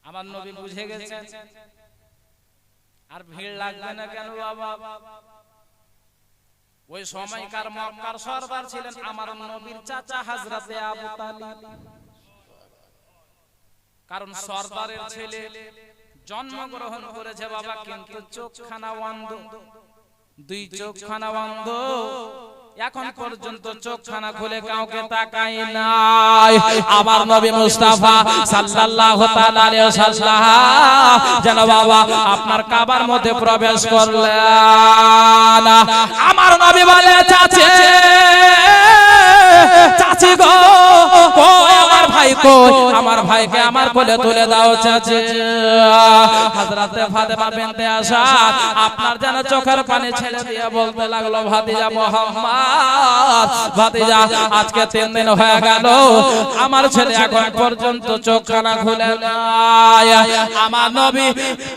আমার নবী বুঝে গেছেন আর ভিড় লাগবে না কেন বাবা। ওই সময়কার মক্কার সরদার ছিলেন আমার নবীর চাচা হযরতে আবু তালিব। কারণ সরদারের ছেলে জন্মগ্রহণ করেছে বাবা, কিন্তু চোখখানা অন্ধ, 2 চোখখানা অন্ধ, এখন পর্যন্ত চোখখানা খুলে কাউকে তাকাই নাই। আমার নবী মুস্তাফা সাল্লাল্লাহু তাআলা আলাইহি ওয়াসাল্লাম যেন বাবা আপনার কাবার মধ্যে প্রবেশ করলেন। আমার নবী বলে, চাচি চাচি গো, কই আমার ভাই, কই আমার ভাইকে আমার কোলে তুলে দাও চাচি। হযরতে ফাতেমা বিনতে আসাদ আপনার যেন চোখের পানি ছেড়ে দিয়ে বলতে লাগলো, ভাতিজা মুহাম্মদ, ভাতিজা আজকে 3 দিন হয়ে গেল, আমার ছেলে এখন পর্যন্ত চোখখানা খুলে নাই। আমার নবী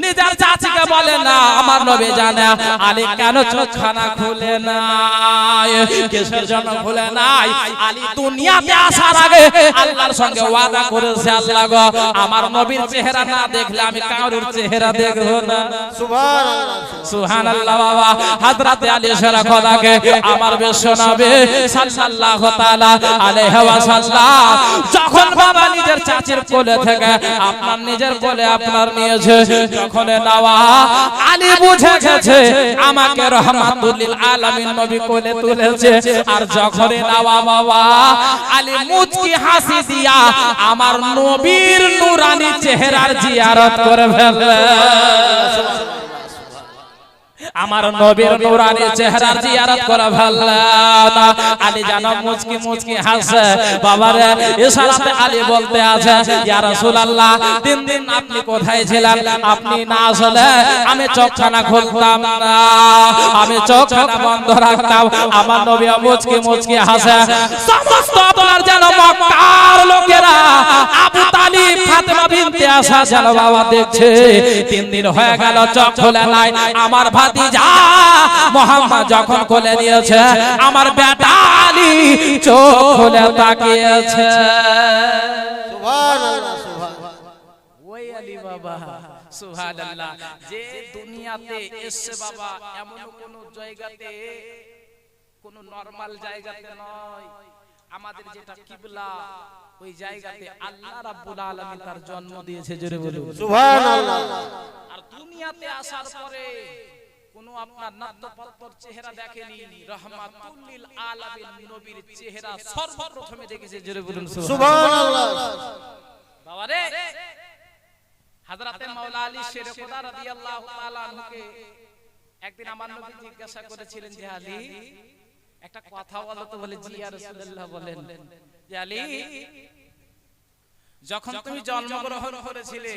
নিজের চাচিকে বলে না, আমার নবী জানে আলী কেন চোখখানা খুলে নাই, কিসের জন্য খুলে নাই। আলী দুনিয়াতে আসার আগে আল্লাহর সঙ্গে ওয়াদা করেছে, আল্লাহ গো, আমার নবীর চেহারা না দেখলে আমি কারোর চেহারা দেখব না। সুবহানাল্লাহ, সুবহানাল্লাহ। বাবা হযরতে আলী সারা খোদাকে আমার বিশ্ব নবী সাল্লাল্লাহু তাআলা আলাইহি ওয়াসাল্লাম যখন বাবা নিজের চাচির কোলে থেকে আপনার নিজের কোলে আপনার নিয়েছে, যখন নেওয়া আলী বুঝে গেছে আমাকে রহমাতুল লিল আলামিন নবী কোলে তুলেছে। আর যখন নেওয়া বাবা আলী মুচকি হাসি দিয়া আমার নবীর নূরানি চেহারার জিয়ারত করে ফেলে। আমার নবীর নূরানি চেহারার জিয়ারত করে ফেললেন। আলী যেন মুচকি মুচকি হাসে। বাবারে ইশারাতে আলী বলতে আছে, ইয়া রাসূলুল্লাহ, 3 দিন আপনি কোথায় ছিলেন? আপনি না আসলে আমি চোখখানা খুলতাম না, আমি চোখখানা বন্ধ রাখতাম। আমার নবী মুচকি মুচকি হাসে। সমস্ত আপনার যেন মক্কার লোকেরা আবু তালিব ফাতেমা বিনতে আসাদ যেন বাবা দেখছে 3 দিন হয়ে গেল চোখ খোলে নাই। আমার ভাতিজা মুহাম্মদ যখন কোলে নিয়েছে, আমার বেটা আলী চোখ খুলে তাকিয়েছে। সুবহানাল্লাহ, সুবহানাল্লাহ। ওই আলী বাবা সুবহানাল্লাহ যে দুনিয়াতে এসে বাবা এমন কোন জায়গাতে কোন নরমাল জায়গাতে নয়, আমাদের যেটা কিবলা ওই জায়গাতে আল্লাহ রাব্বুল আলামিন তার জন্ম দিয়েছে, জোরে বলুন সুবহানাল্লাহ। আর দুনিয়াতে আসার পরে কোন আপনার নাট্যপত্তর চেহারা দেখেনি, রহমাতুল লিল আলামিন নবীর চেহারা সর্বপ্রথমে দেখেছে, জোরে বলুন সুবহানাল্লাহ। বাবা রে, হযরতে মাওলা আলী শেরে খোদা রাদিয়াল্লাহু তাআলা আনহুকে একদিন আমার নবী জিজ্ঞাসা করেছিলেন যে আলী একটা কথা বলো তো, বলে জি ইয়া রাসূলুল্লাহ বলেন। যে আলী, যখন তুমি জন্মগ্রহণ করেছিলে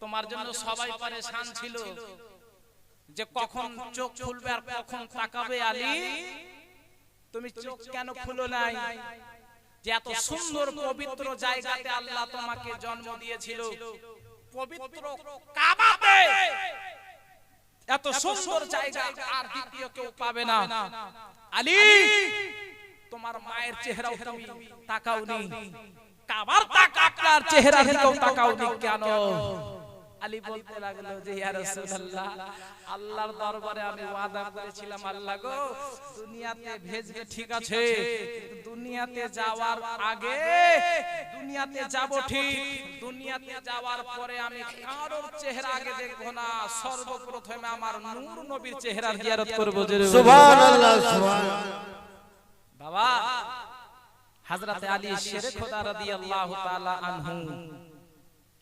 তোমার জন্য সবাই পরেশান ছিল যে কখন চোখ খুলবে আর কখন তাকাবে। আলী, তুমি চোখ কেন খুলো নাই? যে এত সুন্দর পবিত্র জায়গাতে আল্লাহ তোমাকে জন্ম দিয়েছিল, পবিত্র কাবাতে এত সুন্দর জায়গা আর দ্বিতীয় কেউ পাবে না। আলী, তোমার মায়ের চেহারাও তুমি তাকাওনি, কাবার আপনার চেহারা দিকেও তাকাওনি কেন? আলী বলতে লাগলো যে ইয়া রাসূলুল্লাহ, আল্লাহর দরবারে আমি ওয়াদা করেছিলাম, আল্লাহ গো দুনিয়াতে ভেজবে ঠিক আছে, কিন্তু দুনিয়াতে যাওয়ার আগে দুনিয়াতে যাব ঠিক, দুনিয়াতে যাওয়ার পরে আমি কারোর চেহারা আগে দেখব না, সর্বপ্রথমে আমার নূর নবীর চেহারার জিয়ারত করব। সুবহানাল্লাহ সুবহানাল্লাহ। বাবা, হযরতে আলী শেরে খোদা রাদিয়াল্লাহু তাআলা আনহু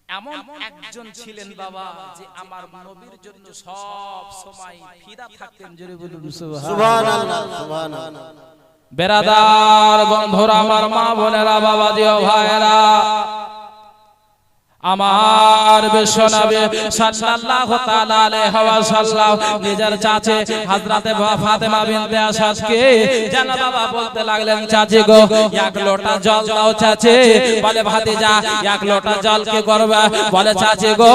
এমন একজন ছিলেন বাবা যে আমার নবীর জন্য সব সময় ফিদা থাকতেন, জোরে বলুন সুবহানাল্লাহ সুবহানাল্লাহ। বেরাদার বন্ধুরা, আমার মা বোনেরা, বাবাজি ও ভাইরা, আমার বিশ্বনবী সাল্লাল্লাহু তাআলা আলাইহি ওয়াসাল্লাম নিজের চাচি হযরতে ফাতেমা বিনতে আসাদকে জানা বাবা বলতে লাগলেন, চাচি গো এক লোটা জল দাও। চাচি বলে, ভাতিজা এক লোটা জল কি করবে? বলে, চাচি গো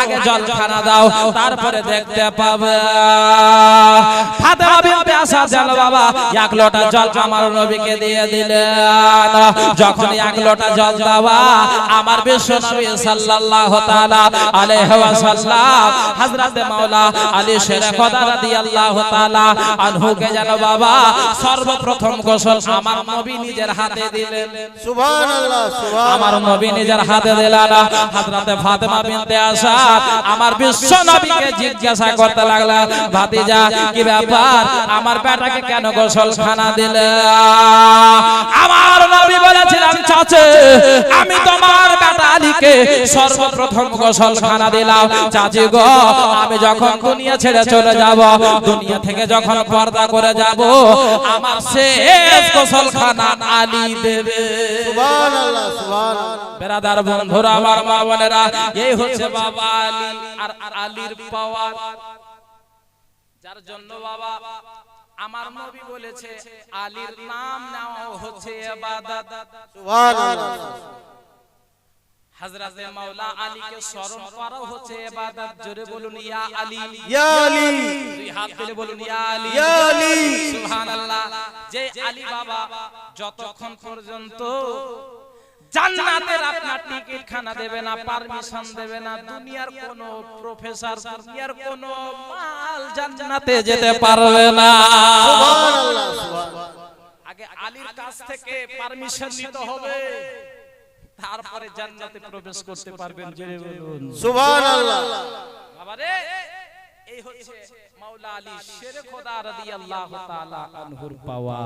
আগে জল খানা দাও, তারপরে দেখতে পাবে। ফাতেমা বিনতে আসাদ জানা বাবা এক লোটা জল আমার নবীকে দিয়ে দিলেন। যখন এক লোটা জল দেওয়া আমার বিশ্বনবী সাল্লাল্লাহু তাআলা আলাইহি ওয়াসাল্লাম হযরতে মাওলা আলী শেরে খোদা রাদিয়াল্লাহু তাআলা আনহুকে জানো বাবা সর্বপ্রথম গোসল আমার নবী নিজের হাতে দিলেন। সুবহানাল্লাহ সুবহানাল্লাহ। আমার নবী নিজের হাতে দিলেন। হযরতে ফাতেমা বিনতে আসাদ আমার বিশ্ব নবীকে জিজ্ঞাসা করতে লাগলেন, ভাতিজা কি ব্যাপার, আমার বেটাকে কেন গোসল খানা দিলে? আমার নবী বলেছিলেন, চাচা আমি তোমার বেটা আলীকে সর্বপ্রথম গোসল খানা দিলাম। চাচি গো আমি যখন দুনিয়া ছেড়ে চলে যাব, দুনিয়া থেকে যখন পর্দা করে যাব, আমার শেষ গোসল খানা আলী দেবে। সুবহানাল্লাহ সুবহানাল্লাহ। বেরাদার বন্ধুরা, আমার মা বোনেরা, এই হচ্ছে বাবা আলী আর আলীর পাওয়ার, যার জন্য বাবা আমার নবী বলেছে আলীর নাম নেওয়া হচ্ছে ইবাদত। সুবহানাল্লাহ। হযরতে মাওলা আলীকে স্মরণ করা হচ্ছে ইবাদত। জোরে বলুন ইয়া আলী, ইয়া আলী, দুই হাত তুলে বলুন ইয়া আলী, ইয়া আলী। সুবহানাল্লাহ। যে আলী বাবা যতক্ষণ পর্যন্ত জান্নাতের আপনার টিকিট খানা দেবে না, পারমিশন দেবে না, দুনিয়ার কোন প্রফেসর, দুনিয়ার কোন মাল জান্নাতে যেতে পারবে না। সুবহানাল্লাহ সুবহানাল্লাহ। আগে আলীর কাছ থেকে পারমিশন নিতে হবে, তারপরে জান্নাতে প্রবেশ করতে পারবেন। জোরে বলুন সুবহানাল্লাহ। বাবারে, এই হচ্ছে মাওলা আলী শেরে খোদা রাদিয়াল্লাহু তাআলা আনহুর পাওয়া।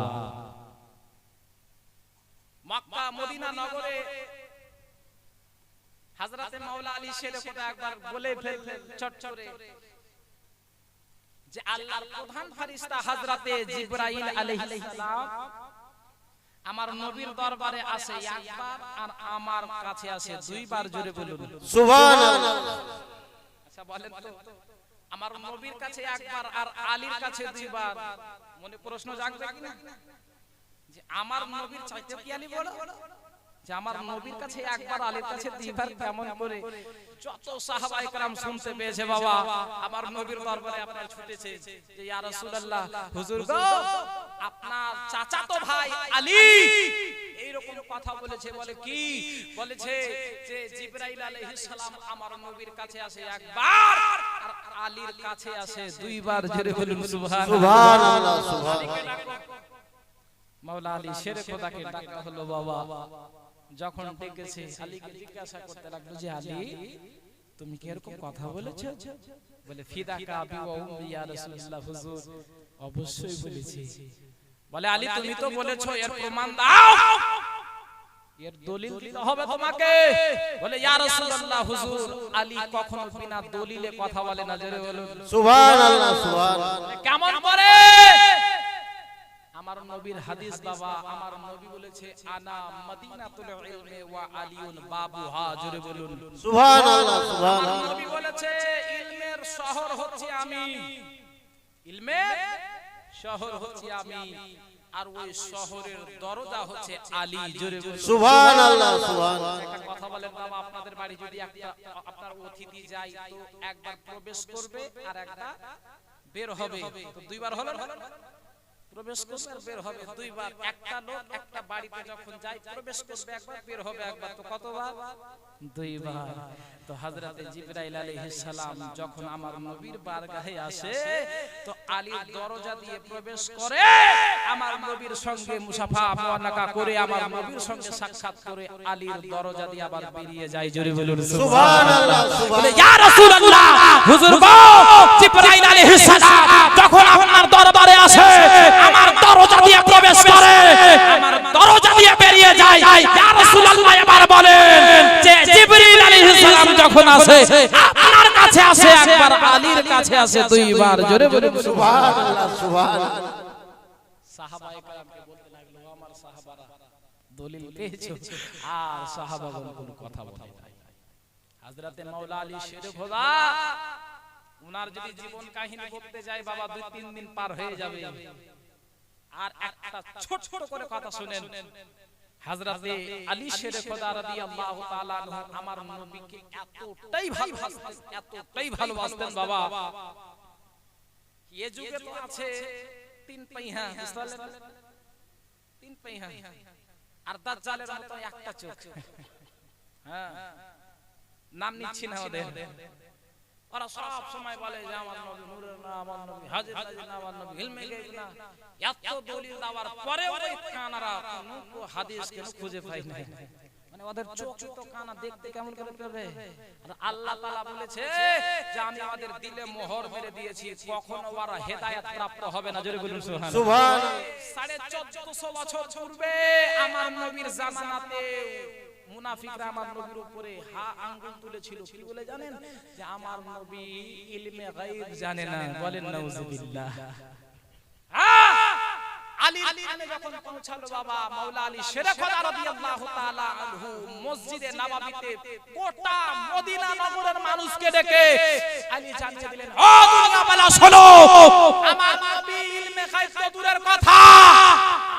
মক্কা মদিনা নগরে হযরতে মাওলা আলী শেরে খোদা একবার বলে ফেললেন চটচরে যে আল্লাহর প্রধান ফেরেশতা হযরতে জিবরাইল আলাইহিস সালাম আমার নবীর দরবারে আসে একবার আর আমার কাছে আসে দুইবার। জোরে বলুন সুবহানাল্লাহ। আচ্ছা বলেন তো, আমার নবীর কাছে একবার আর আলীর কাছে দুইবার, মনে প্রশ্ন জাগবে কিনা যে আমার নবীর চাইতে কি আলী বড়? যে আমার নবীর কাছে একবার আলীর কাছে দুইবার কেমন করে? যত সাহাবায়ে কেরাম শুনতে পেয়েছে বাবা আমার নবীর দরবারে আপনার ছুটেছে যে ইয়া রাসূলুল্লাহ, হুজুর গো আপনার চাচাতো ভাই আলী এইরকম কথা বলেছে। বলে কি বলেছে যে জিবরাইল আলাইহিস সালাম আমার নবীর কাছে আসে একবার আর আলীর কাছে আসে দুইবার। জোরে বলুন সুবহানাল্লাহ। সুবহানাল্লাহ সুবহানাল্লাহ। মাওলা আলী শেরে খোদাকে ডাকা হলো বাবা। যখন ডেকেছে আলীকে জিজ্ঞাসা করতে লাগলো যে আলী তুমি কি এরকম কথা বলেছো? বলে ফিদাকা আবি ওয়া উম্মি ইয়া রাসূলুল্লাহ হুজুর, অবশ্যই বলেছি। বলে আলী তুমি তো বলেছো, এর প্রমাণ দাও, এর দলিল দিতে হবে তোমাকে। বলে ইয়া রাসূলুল্লাহ হুজুর, আলী কখনো বিনা দলিলে কথা বলে না। জোরে বলুন সুবহানাল্লাহ সুবহানাল্লাহ। কেমন করে? আমার নবীর হাদিস বাবা, আমার নবী বলেছে আনা মদিনাতুল ইলমি ওয়া আলিউন বাবুহা। জোরে বলুন সুবহানাল্লাহ আমার সুবহানাল্লাহ। নবী বলেছে ইলমের শহর হচ্ছে আমি, ইলমের শহর হচ্ছে আমি, আর ওই শহরের দরজা হচ্ছে আলী। জোরে বলুন সুবহানাল্লাহ সুবহানাল্লাহ। একটা কথা বলেন বাবা, আপনাদের বাড়ি যদি একটা আপনার অতিথি যায় তো একবার প্রবেশ করবে আর একবার বের হবে, তো দুইবার হলো না? প্রবেশ করবে আর বের হবে দুইবার। একটা লোক একটা বাড়িতে যখন যায় প্রবেশ করবে একবার, বের হবে একবার, তো কতবার? দুইবার। তো হযরতে জিবরাইল আলাইহিস সালাম যখন আমার নবীর বারগাহে আসে তো আলীর দরজা দিয়ে প্রবেশ করে, আমার নবীর সঙ্গে মুসাফা মুআনাকা করে, আমার নবীর সঙ্গে সাক্ষাৎ করে আলীর দরজা দিয়ে আবার বেরিয়ে যায়। জোরে বলুন সুবহানাল্লাহ সুবহানাল্লাহ। ইয়া রাসূলুল্লাহ হুজুর গো, জিবরাইল আলাইহিস সালাম যখন আপনার দরবারে আসে আমার দরজা দিয়ে প্রবেশ করে, আমার দরজা দিয়ে বেরিয়ে যায়। ইয়া রাসূলুল্লাহ এবার বলেন যে জিবরাইল আলাইহিস সালাম যখন আসে আপনার কাছে আসে একবার, আলীর কাছে আসে দুইবার। জোরে বলুন সুবহানাল্লাহ সুবহানাল্লাহ। সাহাবায়ে কেরামকে বলতে লাগলো আমার সাহাবারা দলিল পেয়েছো, আর সাহাবাগণ কোনো কথা বলে নাই। হযরতে মাওলা আলী শেরে খোদা উনার যদি জীবন কাহিনী বলতে যায় বাবা 2-3 দিন পার হয়ে যাবে। আর একটা ছোট ছোট করে কথা শুনেন। হযরতে আলী শেরে খোদা রাদিয়াল্লাহু তাআলা আনহু আমার নবীকে এতটাই ভালোবাসতেন, এতটাই ভালোবাসতেন বাবা, এই যুগে তো আছে 3 পাইহা, বুঝতে পারলেন? 3 পাইহা আর দাজ্জালের মতো একটা চোখ। হ্যাঁ, নাম নিচ্ছি না ওদের। ওরা সব সময় বলে যে আমার নবী নূরের না, আমার নবী হাজির হাজির না, আমার নবী ইলমে গায়ব না। এত দলিল দেওয়ার পরেও ওই কানারা কোনো হাদিস কেন খুঁজে পায় না। মানে ওদের চোখ তো কানা দেখতে কেমন করে পাবে? আর আল্লাহ তাআলা বলেছে যে আমি আমাদের দিলে মোহর মেরে দিয়েছি, কখনো ওরা হেদায়েত প্রাপ্ত হবে না। জোরে বলুন সুবহানাল্লাহ। সুবহানাল্লাহ। 1450 বছর পূর্বে আমার নবীর জামানাতে মুনাফিকরা আমার নবীর উপরে আঙ্গুল তুলেছিল। কি বলে জানেন? যে আমার নবী ইলমে গায়ব জানে না। বলেন নাউজুবিল্লাহ। আলী আলী যখন পৌঁছালো বাবা, মাওলা আলী শেরে খোদা রাদিয়াল্লাহু তাআলা আনহু মসজিদে নববীতে গোটা মদিনা নগরের মানুষকে ডেকে আলী জানিয়ে দিলেন, ও দুনিয়া বালা শোনো, আমার নবী ইলমে গায়ব তো দূরের কথা,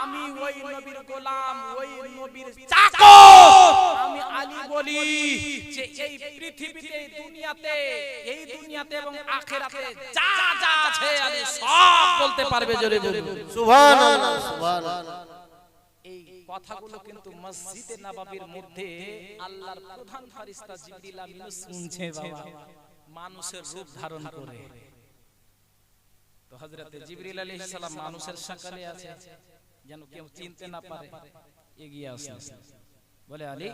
আমি ওই নবীর গোলাম, ওই নবীর চাকর। আমি আলী বলি যে এই পৃথিবীতে, এই দুনিয়াতে এবং আখিরাতে যা যা আছে আলী সব বলতে পারবে। জোরে বলুন সুবহানাল্লাহ সুবহানাল্লাহ। এই কথাগুলো কিন্তু মসজিদে নববীর মধ্যে আল্লাহর প্রধান ফেরেশতা জিবরিল আমিন শুনছে বাবা, মানুষের রূপ ধারণ করে। তো হযরতে জিবরিল আলাইহিস সালাম মানুষের শাকালে আছে, যেন কেউ চিনতে না পারে, এগিয়ে আসে। বলে আলী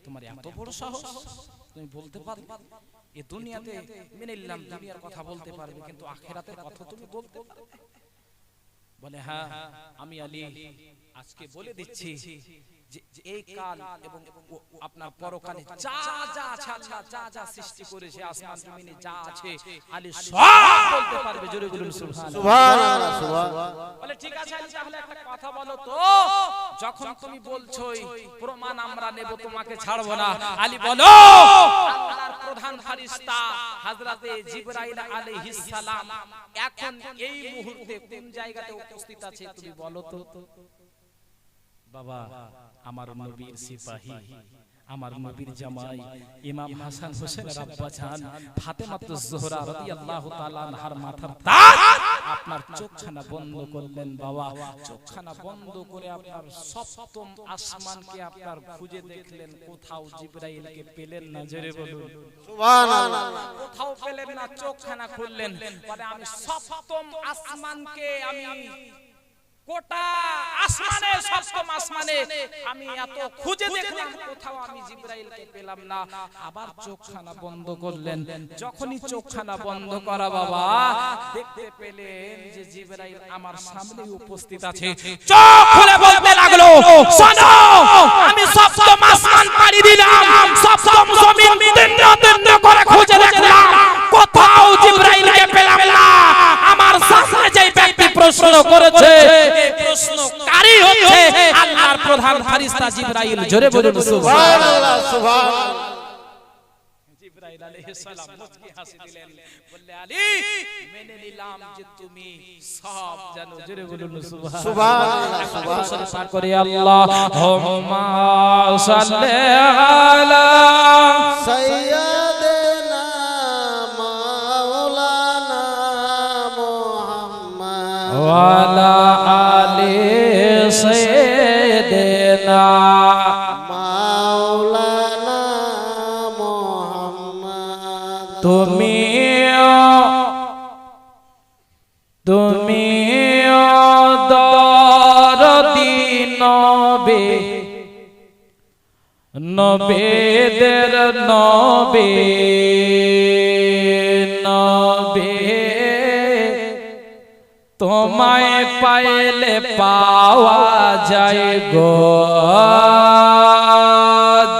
তোমার এত বড় সাহস, তুমি বলতে পারবে এই দুনিয়াতে মেনে নিলাম দুনিয়ার কথা বলতে পারবে, কিন্তু আখিরাতের কথা তুমি বলতে পারবে? বলে হ্যাঁ, আমি আলী আজকে বলে দিচ্ছি যে এই কাল এবং আপনার পরকালে যা যা আছে, আল্লাহ যা যা সৃষ্টি করেছে আসমান জমিনে যা আছে আলী সব বলতে পারবে। জোরে বলুন সুবহানাল্লাহ সুবহানাল্লাহ সুবহানাল্লাহ। বলে ঠিক আছে আলী, তাহলে একটা কথা বলো তো, যখন তুমি বলছোই প্রমাণ আমরা নেব, তোমাকে ছাড়বো না। আলী বলো, আল্লাহর প্রধান ফেরেশতা হযরতে জিবরাইল আলাইহিস সালাম এখন এই মুহূর্তে কোন জায়গাতে উপস্থিত আছে তুমি বলো তো। বাবা, আমার নবীর সিপাহী, আমার নবীর জামাই ইমাম হাসান হোসেনের আব্বা জান ফাতেমাতুজ জোহরা রাদিয়াল্লাহু তাআলা আনহার মাথার তাজ আপনার চোখখানা বন্ধ করলেন বাবা, চোখখানা বন্ধ করে আপনার সপ্তম আসমানকে আপনার খুঁজে দেখলেন, কোথাও জিবরাইলকে পেলেন না। জোরে বলুন সুবহানাল্লাহ। কোথাও পেলেন না, চোখখানা খুললেন, বলে আমি সপ্তম আসমানকে আমি গোটা আসমানে, সপ্তম আসমানে আমি এত খুঁজে দেখলাম, কোথাও আমি জিবরাইলকে পেলাম না। আবার চোখখানা বন্ধ করলেন, যখনই চোখখানা বন্ধ করা বাবা দেখতে পেলেন যে জিবরাইল আমার সামনে উপস্থিত আছে। চোখ খুলে বলতে লাগলো, শোনো আমি সপ্তম আসমান পাড়ি দিলাম, সপ্তম জমিন তিন্ন করে খুঁজে দেখলাম, কোথাও জিবরাইলকে পেলাম না। আমার সামনে যে ব্যক্তি প্রশ্ন করেছে, এই প্রশ্নকারী হচ্ছে আল্লাহর প্রধান ফেরেশতা জিবরাইল। জোরে বলুন সুবহানাল্লাহ সুবহানাল্লাহ। জিবরাইল আলাইহিস সালাম মুচকি হাসি দিলেন, বললে আলী মেনে নিলাম যে তুমি সব জানো। জোরে বলুন সুবহানাল্লাহ সুবহানাল্লাহ সুবহানাল্লাহ। পাঠ করে আল্লাহুম্মা সাল্লি আলা সাইয়্যিদিনা মাওলানা মুহাম্মদ ওয়া আলা আলি সাইয়্যিদিনা মাওলানা মুহাম্মদ। তুমি দরদি নবে, নবেদের নবে, নবে তোমায় পাইলে পাওয়া যায় গো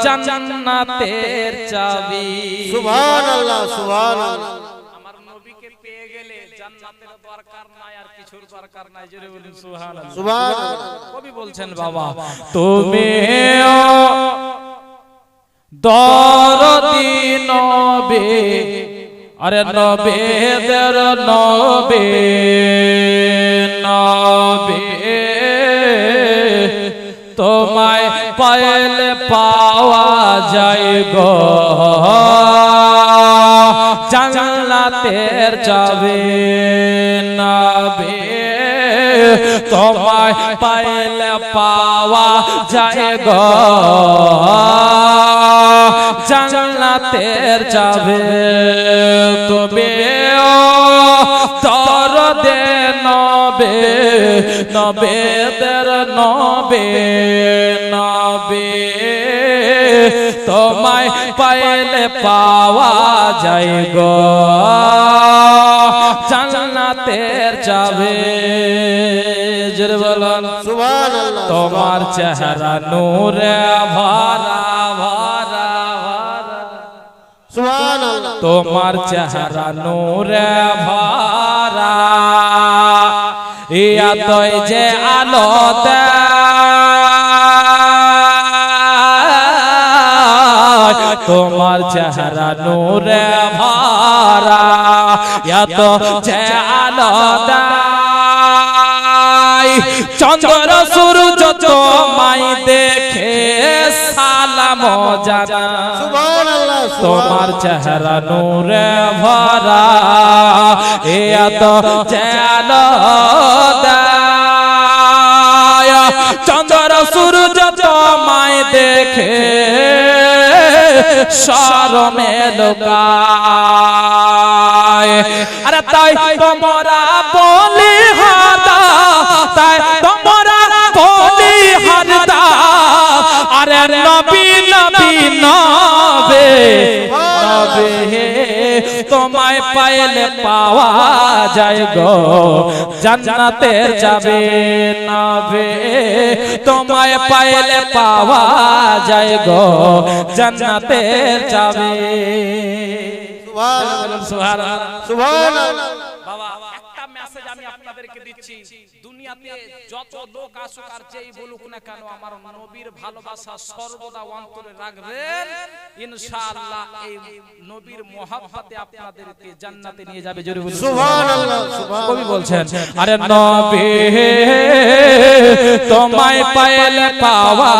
জান্নাতের চাবি। সুবহানাল্লাহ সুবহানাল্লাহ। আমার নবীকে পেয়ে গেলে জান্নাতের দরকার নাই, আর কিছুর দরকার নাই। জোরে বলুন সুবহানাল্লাহ সুবহানাল্লাহ। কবি বলছেন বাবা, তুমি দরদি নবে, আরে নবেদের নবে, নবে তোমায় পাইলে পাওয়া যায় গো জান্নাতের চাবি। নবে তোমায় পাইলে পাওয়া যায় গো জান্নাতের চাবি। তবে দরদে নবে, নবেদের নবে, নবে তোমায় পাইলে পাওয়া যায় গো জান্নাতের চাবি। জোরে বলুন সুবহানাল্লাহ। তোমার চেহারা নূরে ভরা ভরা ভরা, সুবহানাল্লাহ। তোমার চেহারা নূরে ভরা, এতই যে আলো দেয়, তোমার চেহারা নূরে ভরা, এত যে আলো দেয়, চন্দ্র সূর্য তোমায় দেখে সালাম জানায়। সুবহানাল্লাহ তোমার চেহারা নূরে ভরা, এত যেন দেয়, চন্দ্র সূর্য তোমায় দেখে শরমে লোকায়। আরে তাই তোমরা বলি হাদা, তাই তোমরা বলি হাদা, আরে নবী নবী নবে, নবে তোমায় পাইলে পাওয়া যায় গো জান্নাতের চাবি। নবে তোমায় পাইলে পাওয়া যায় গো জান্নাতের চাবি। সুবহানাল্লাহ সুবহানাল্লাহ সুবহানাল্লাহ। বাবা একটা মেসেজ আমি আপনাদেরকে দিচ্ছি, দুনিয়াতে যত লোক আসুক আর যেই বলুক না কেন, আমার নবীর ভালোবাসা সর্বদা অন্তরে রাখবেন, ইনশাআল্লাহ এই নবীর মহব্বতে আপনাদেরকে জান্নাতে নিয়ে যাবে। জোরে বলুন সুবহানাল্লাহ সুবহানাল্লাহ। কবি বলছেন, আরে নবী তোমায় পাইলে পাওয়া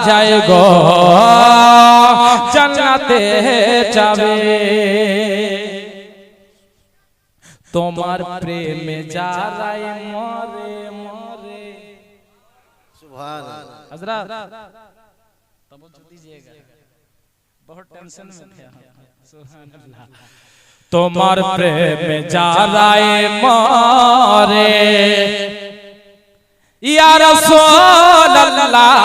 যায় গো জান্নাতে যাবে। তোমার প্রেমে যারাই মরে মরে। सुभान अल्लाह हजरत तवज्जो दीजिएगा, बहुत टेंशन में थे हम। सुभान अल्लाह। তোমার প্রেমে যারাই মরে ইয়া রাসূলুল্লাহ,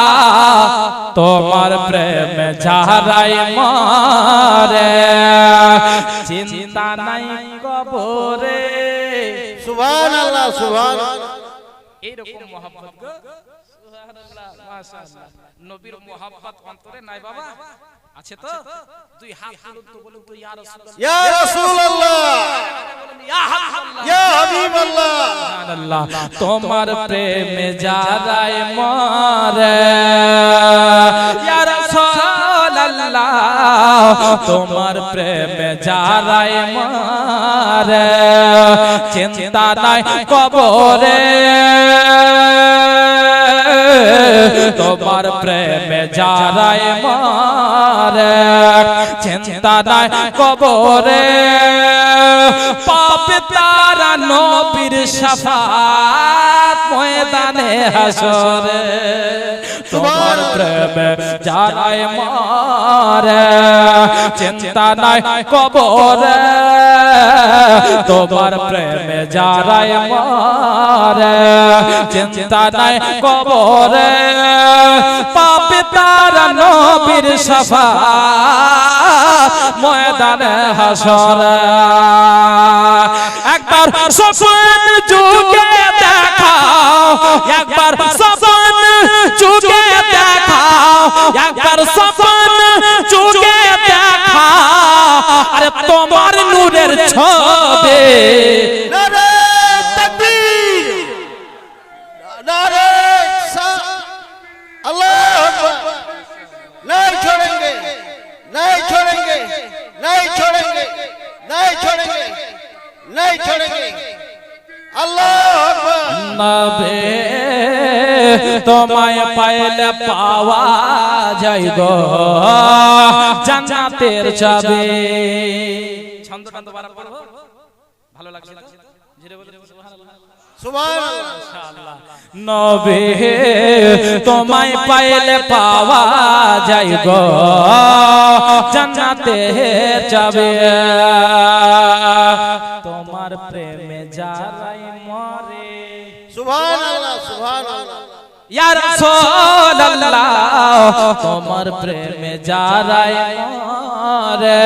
তোমার প্রেমে যারাই মরে চিন্তা নাই কবরে। सुभान अल्लाह सुभान এইরকম মোহাব্বত গো, সুবহানাল্লাহ, মাশাআল্লাহ। নবীর মোহাব্বত অন্তরে নাই বাবা? আছে তো? দুই হাত তুলুন তো, বলুন তো ইয়া রাসূলুল্লাহ, या रसूल अल्लाह ইয়া হাবিবাল্লাহ, या हबीब अल्लाह। সুবহানাল্লাহ। তোমার প্রেমে যারাই মরে ইয়া রাসূলুল্লাহ, তোমার প্রেমে যারাই মরে চিন্তা নাই কবরে। তোমার প্রেমে যারাই মরে চিন্তা নাই কবরে। পাপে তারা নবীর শাফাত ময়দানে হাসরে। তোমার প্রেমে যারাই মরে চিন্তা নাই কবরে। তোমার প্রেমে যারাই মরে চিন্তা নাই কবরে। পাপে তারা নবীর শাফাত ময়দানে হাসরে। একবার স্বপ্ন যুগে দেখাও, একবার স্বপ্ন যুগে দেখাও, একবার স্বপ্ন যুগে দেখাও। আরে তোমার নূরের ছবি नारे तकबीर नारे अल्लाह अकबर। नहीं छोड़ेंगे नहीं छोड़ेंगे नहीं छोड़ेंगे नहीं छोड़ेंगे नहीं छोड़ेंगे। अल्लाह अकबर। নবে তোমায় পাইলে পাওয়া যায় গো জান্নাতের চাবি। ছন্দটা দুবার পড়ো, ভালো লাগছে? ধীরে বলে সুবহানাল্লাহ सुभान अल्लाह ইনশাআল্লাহ। নবে তোমায় পাইলে পাওয়া যায় গো জান্নাতের চাবি। তোমার প্রেমে যারাই মরে सुभान अल्लाह सुभान अल्लाह ইয়া রাসূলুল্লাহ, তোমার প্রেমে যারাই মরে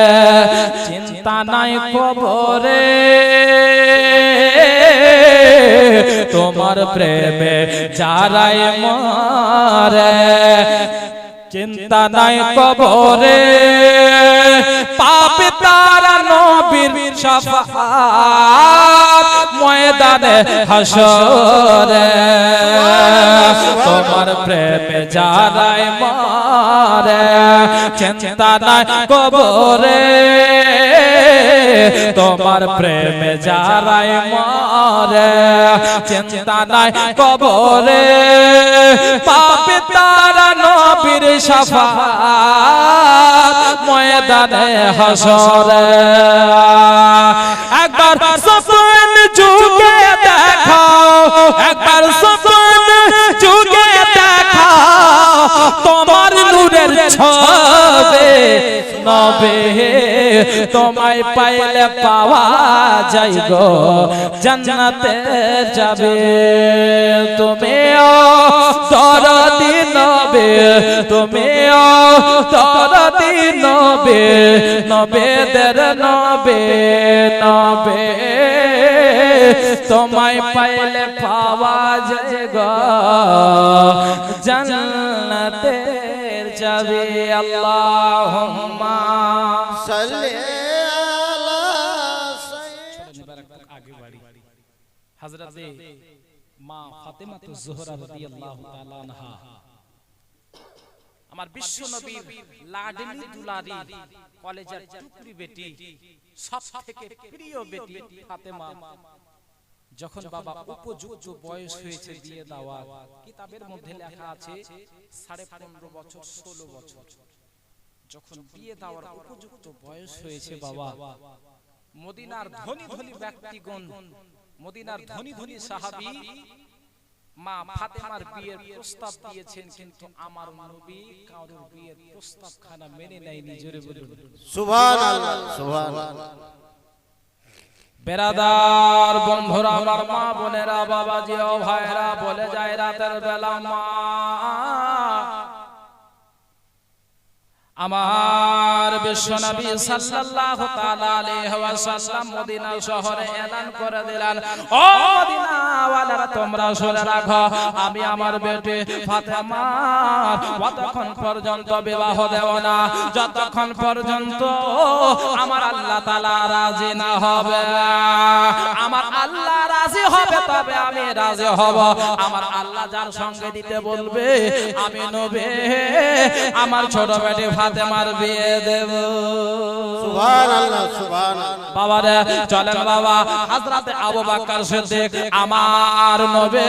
চিন্তা নাই কবরে। তোমার প্রেমে যারাই মরে চিন্তা নাই কবরে। পাপে তারা নবীর শাফাত ময়দানে হাসরে। তোমার প্রেমে যারাই মরে চিন্তা নাই কবরে। তোমার প্রেমে যারাই মরে চিন্তা নাই কবরে। পাপে তারা নবীর শাফাত ময়দানে হাসরে। একবার স্বপ্ন যুগে দেখাও, একবার স্বপ্ন যুগে দেখাও। তোমার নূরের ছবি নবে তোমায় পাইলে পাওয়া যায় গো জান্নাতে যাবে। তুমিও দরদি নবে, তুমিও দরদি নবে, নবেদের নবে নবে। তোমায় পাইলে পাওয়া যায় গো জান্নাতের যাবে। আল্লাহুম্মা सल्ले अला सय्यिद। आगे बढ़ी हजरत মা ফাতেমা ज़ोहरा রাদিয়াল্লাহু তাআলা আনহা, আমার বিশ্ব নবীর লাডলি দুলারি কলেজের টুকরি বেটি, সবথেকে প্রিয় বেটি ফাতেমা যখন বাবা উপযুক্ত বয়স হয়েছে বিয়ে দেওয়ার, কিতাবের মধ্যে লেখা আছে 15.5 বছর 16 বছর, যখন বিয়ে দেওয়ার উপযুক্ত বয়স হয়েছে বাবা মদিনার ধনী ধনী ব্যক্তিগণ, মদিনার ধনী ধনী সাহাবী মা ফাতেমার বিয়ের প্রস্তাব দিয়েছেন, কিন্তু আমার নবী কারোর বিয়ের প্রস্তাব খানা মেনে নেয়নি। জোরে বলুন সুবহানাল্লাহ, সুবহানাল্লাহ। বেরাদার বন্ধুরা, আমার মা বোনেরা, বাবাজি ও ভাইরা, বলে যায় রাতের বেলা মা আমার বিশ্বনবী সাল্লাল্লাহু তাআলা আলাইহি ওয়াসাল্লাম মদিনা শহরে এলান করে দিলেন, ও মদিনাওয়ালারা তোমরা শুনে রাখো, আমি আমার বেটি ফাতেমার কতক্ষণ পর্যন্ত বিবাহ দেব না, যতক্ষণ পর্যন্ত আমার আল্লাহ তাআলা রাজি না হবে। আমার আল্লাহ রাজি হবে তবে আমি রাজি হব। আমার আল্লাহ যার সঙ্গে দিতে বলবে আমি নবী আমার ছোট বেটি ফাতেমার বিয়ে দেব। সুবহানাল্লাহ, সুবহানাল্লাহ। বাবা রে চলেন বাবা, হযরত আবু বকর সিদ্দিক আমার নবী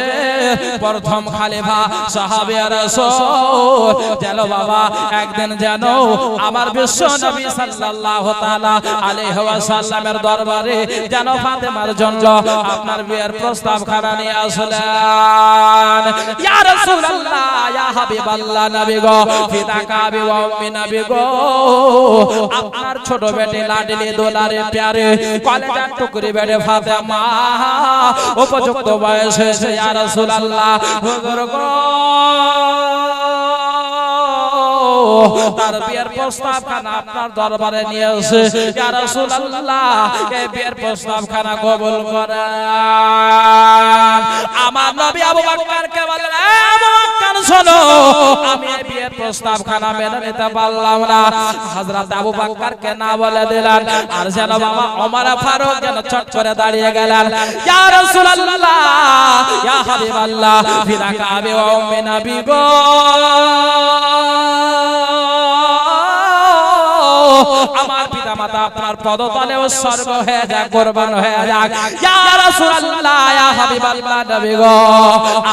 প্রথম খলিফা সাহাবী রাসূল যেন বাবা একদিন যেন আমার বিশ্ব নবী সাল্লাল্লাহু তাআলা আলাইহি ওয়াসাল্লামের দরবারে যেন ফাতেমার জন্য আপনার বিয়ের প্রস্তাব খানা নিয়ে আসলেন। ইয়া রাসূলুল্লাহ, ইয়া হাবিবাল্লাহ, নবী গো, ফিদাকা বি ওয়া উম্মি, নবী গো, আপনার ছোট বেটি লাডলি দোলারে প্যারে কলেজার টুকরি বেটে ফাতেমা উপযুক্ত বয়স হয়েছে। ইয়া রাসূলুল্লাহ, হুজুর গো, তার বিয়ের প্রস্তাব খানা আপনার দরবারে নিয়ে এসে ইয়া রাসূলুল্লাহ এই বিয়ের প্রস্তাব খানা কবুল করেন। আমার নবী আবু বকরকে বললেন, আবু বকর শোনো, আমি এই বিয়ের প্রস্তাব খানা মেনে নিতে পারলাম না। হযরত আবু বকরকে না বলে দিলেন, আর যেন বাবা ওমর ফারুক যেন চট করে দাঁড়িয়ে গেলেন। ইয়া রাসূলুল্লাহ, ইয়া হাবিবাল্লাহ, ফিদাকা বি ওয়া উম্মি, নবী গো, আমার পিতা মাতা আপনার পদতলে উৎসর্গ হয়ে যাক, কুরবান হয়ে যাক। ইয়া রাসূলুল্লাহ, ইয়া হাবিবাল্লাহ, নবী গো,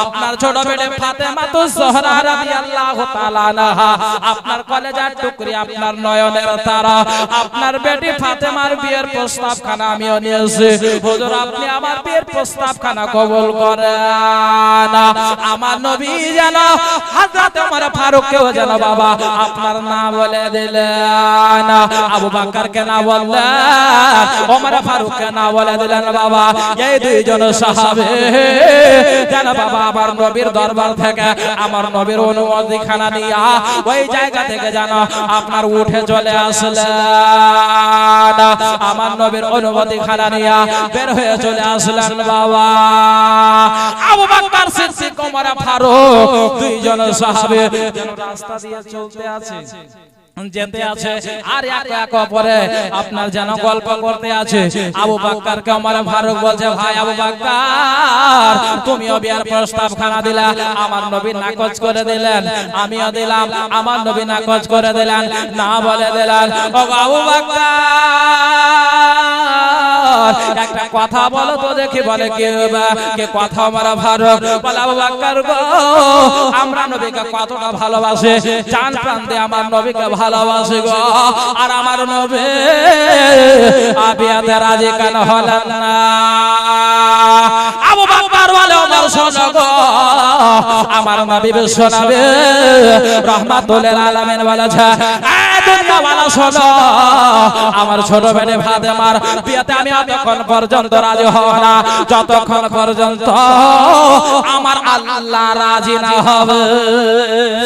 আপনার ছোট বেটি ফাতেমাতুজ জোহরা রাদিয়াল্লাহু তাআলা আনহা আপনার কলেজার টুকরি, আপনার নয়নের তারা, আপনার বেটি ফাতেমার বিয়ের প্রস্তাব খানা আমিও নিয়েছি। হুজুর আপনি আমার বিয়ের প্রস্তাব খানা কবুল করেন। আমার নবী যেন হযরত ওমর ফারুককেও যেন বাবা আপনার নাম বলে দিলেন, আবু বকরকে না বললেন, ওমর ফারুককে না বলে দিলেন। বাবা এই দুইজন সাহাবী যেন বাবা আমার নবীর দরবার থেকে আমার নবীর অনুমতি খানা নিয়া ওই জায়গা থেকে যেন আপনার উঠে চলে আসলেন। আমার নবীর অনুমতি খানা নিয়া বের হয়ে চলে আসলেন। বাবা আবু বকর সিদ্দিক, ওমর ফারুক দুইজন সাহাবী যেন রাস্তা দিয়ে চলতে আছে, যেতে আছে, আর এক এক পরে আপনার যেন গল্প করতে আছে। আবু বকরকে ওমর ফারুক বলছে, ভাই আবু বকর, তুমিও বিয়ার প্রস্তাব খানা দিলা, আমার নবী নাকচ করে দিলেন, আমিও দিলাম, আমার নবী নাকচ করে দিলেন, না বলে দিলেন। ও আবু বকর, একটা কথা বলো তো দেখি। বলে কে কথা? ওমর ফারুক বলে, আবু বকর গো, আমরা নবীকে কতটা ভালোবাসে, জান প্রাণ দিয়ে আমার নবীকে ভালোবাসে গো, আর আমার নবী বিয়াতে রাজি কেন হলেন না? আবু বকর বলে, ওমর শোনো গো, আমার নবী বিশ্ব নবী রাহমাতুল লিল আলামিন বলেছে, দুনিয়াওয়ালা শোনো, আমার ছোট বেটি ফাতেমার বিয়াতে আমি যতক্ষণ পর্যন্ত রাজি হব না, যতক্ষণ পর্যন্ত আমার আল্লাহ রাজি না হবে।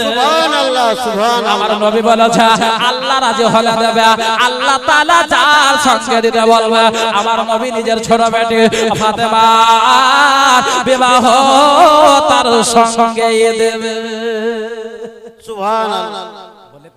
সুবহানাল্লাহ, সুবহানাল্লাহ। আমার নবী বলেছে, আল্লাহ রাজি হলে দেবে, আল্লাহ তাআলা যার সঙ্গে দিতে বলবে আমার নবী নিজের ছোট বেটি ফাতেমার বিবাহ তার সঙ্গে দেবে। সুবহানাল্লাহ।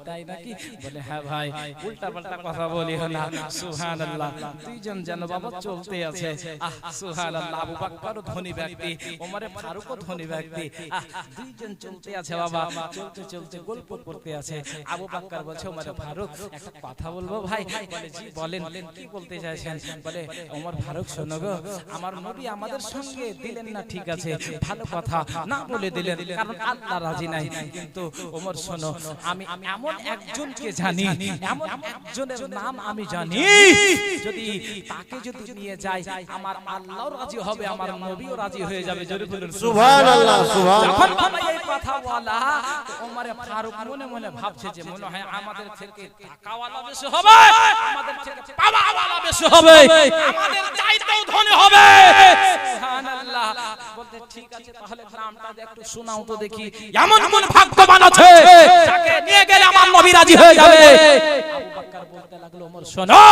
তাই নাকি? বলে হ্যাঁ ভাই, উল্টা পাল্টা কথা বলি না। সুবহানাল্লাহ, দুইজন যেন বাবা চলতে আছে। আহ সুবহানাল্লাহ, আবু বকর ধনী ব্যক্তি, ওমর ফারুক ধনী ব্যক্তি, আহ দুইজন চলতে আছে বাবা, চলতে চলতে গল্প করতে আছে। আবু বকর বলছে, ওমর ফারুক একটা কথা বলবো ভাই? বলে জি বলেন, কি বলতে চাইছেন? বলে ওমর ফারুক শোনো গো, আমার নবী আমাদের সঙ্গে দিলেন না, ঠিক আছে ভালো কথা, না বলে দিলেন, কারণ আল্লাহ রাজি নাই, কিন্তু ওমর শোনো, আমি এমন একজনকে জানি, এমন একজনের নাম আমি জানি, যদি তাকে যদি নিয়ে যাই আমার আল্লাহও রাজি হবে, আমার নবীও রাজি হয়ে যাবে। জোরে বলুন সুবহানাল্লাহ, সুবহানাল্লাহ। যখন বাবা এই কথা বলা, ওমর ফারুক মনে মনে ভাবছে যে মনে হয় আমাদের থেকে টাকাওয়ালা বেশি হবে, আমাদের থেকে পাওয়াওয়ালা বেশি হবে, আমাদের চাইতেও ধনী হবে। সুবহানাল্লাহ। বলতে ঠিক আছে তাহলে নামটা একটু শোনাও তো দেখি, এমন কোন ভাগ্যবান আছে যাকে নিয়ে গেলে আমার নবী রাজি হয়ে যাবে। আবু বকর বলতে লাগলো ওমর শোনো,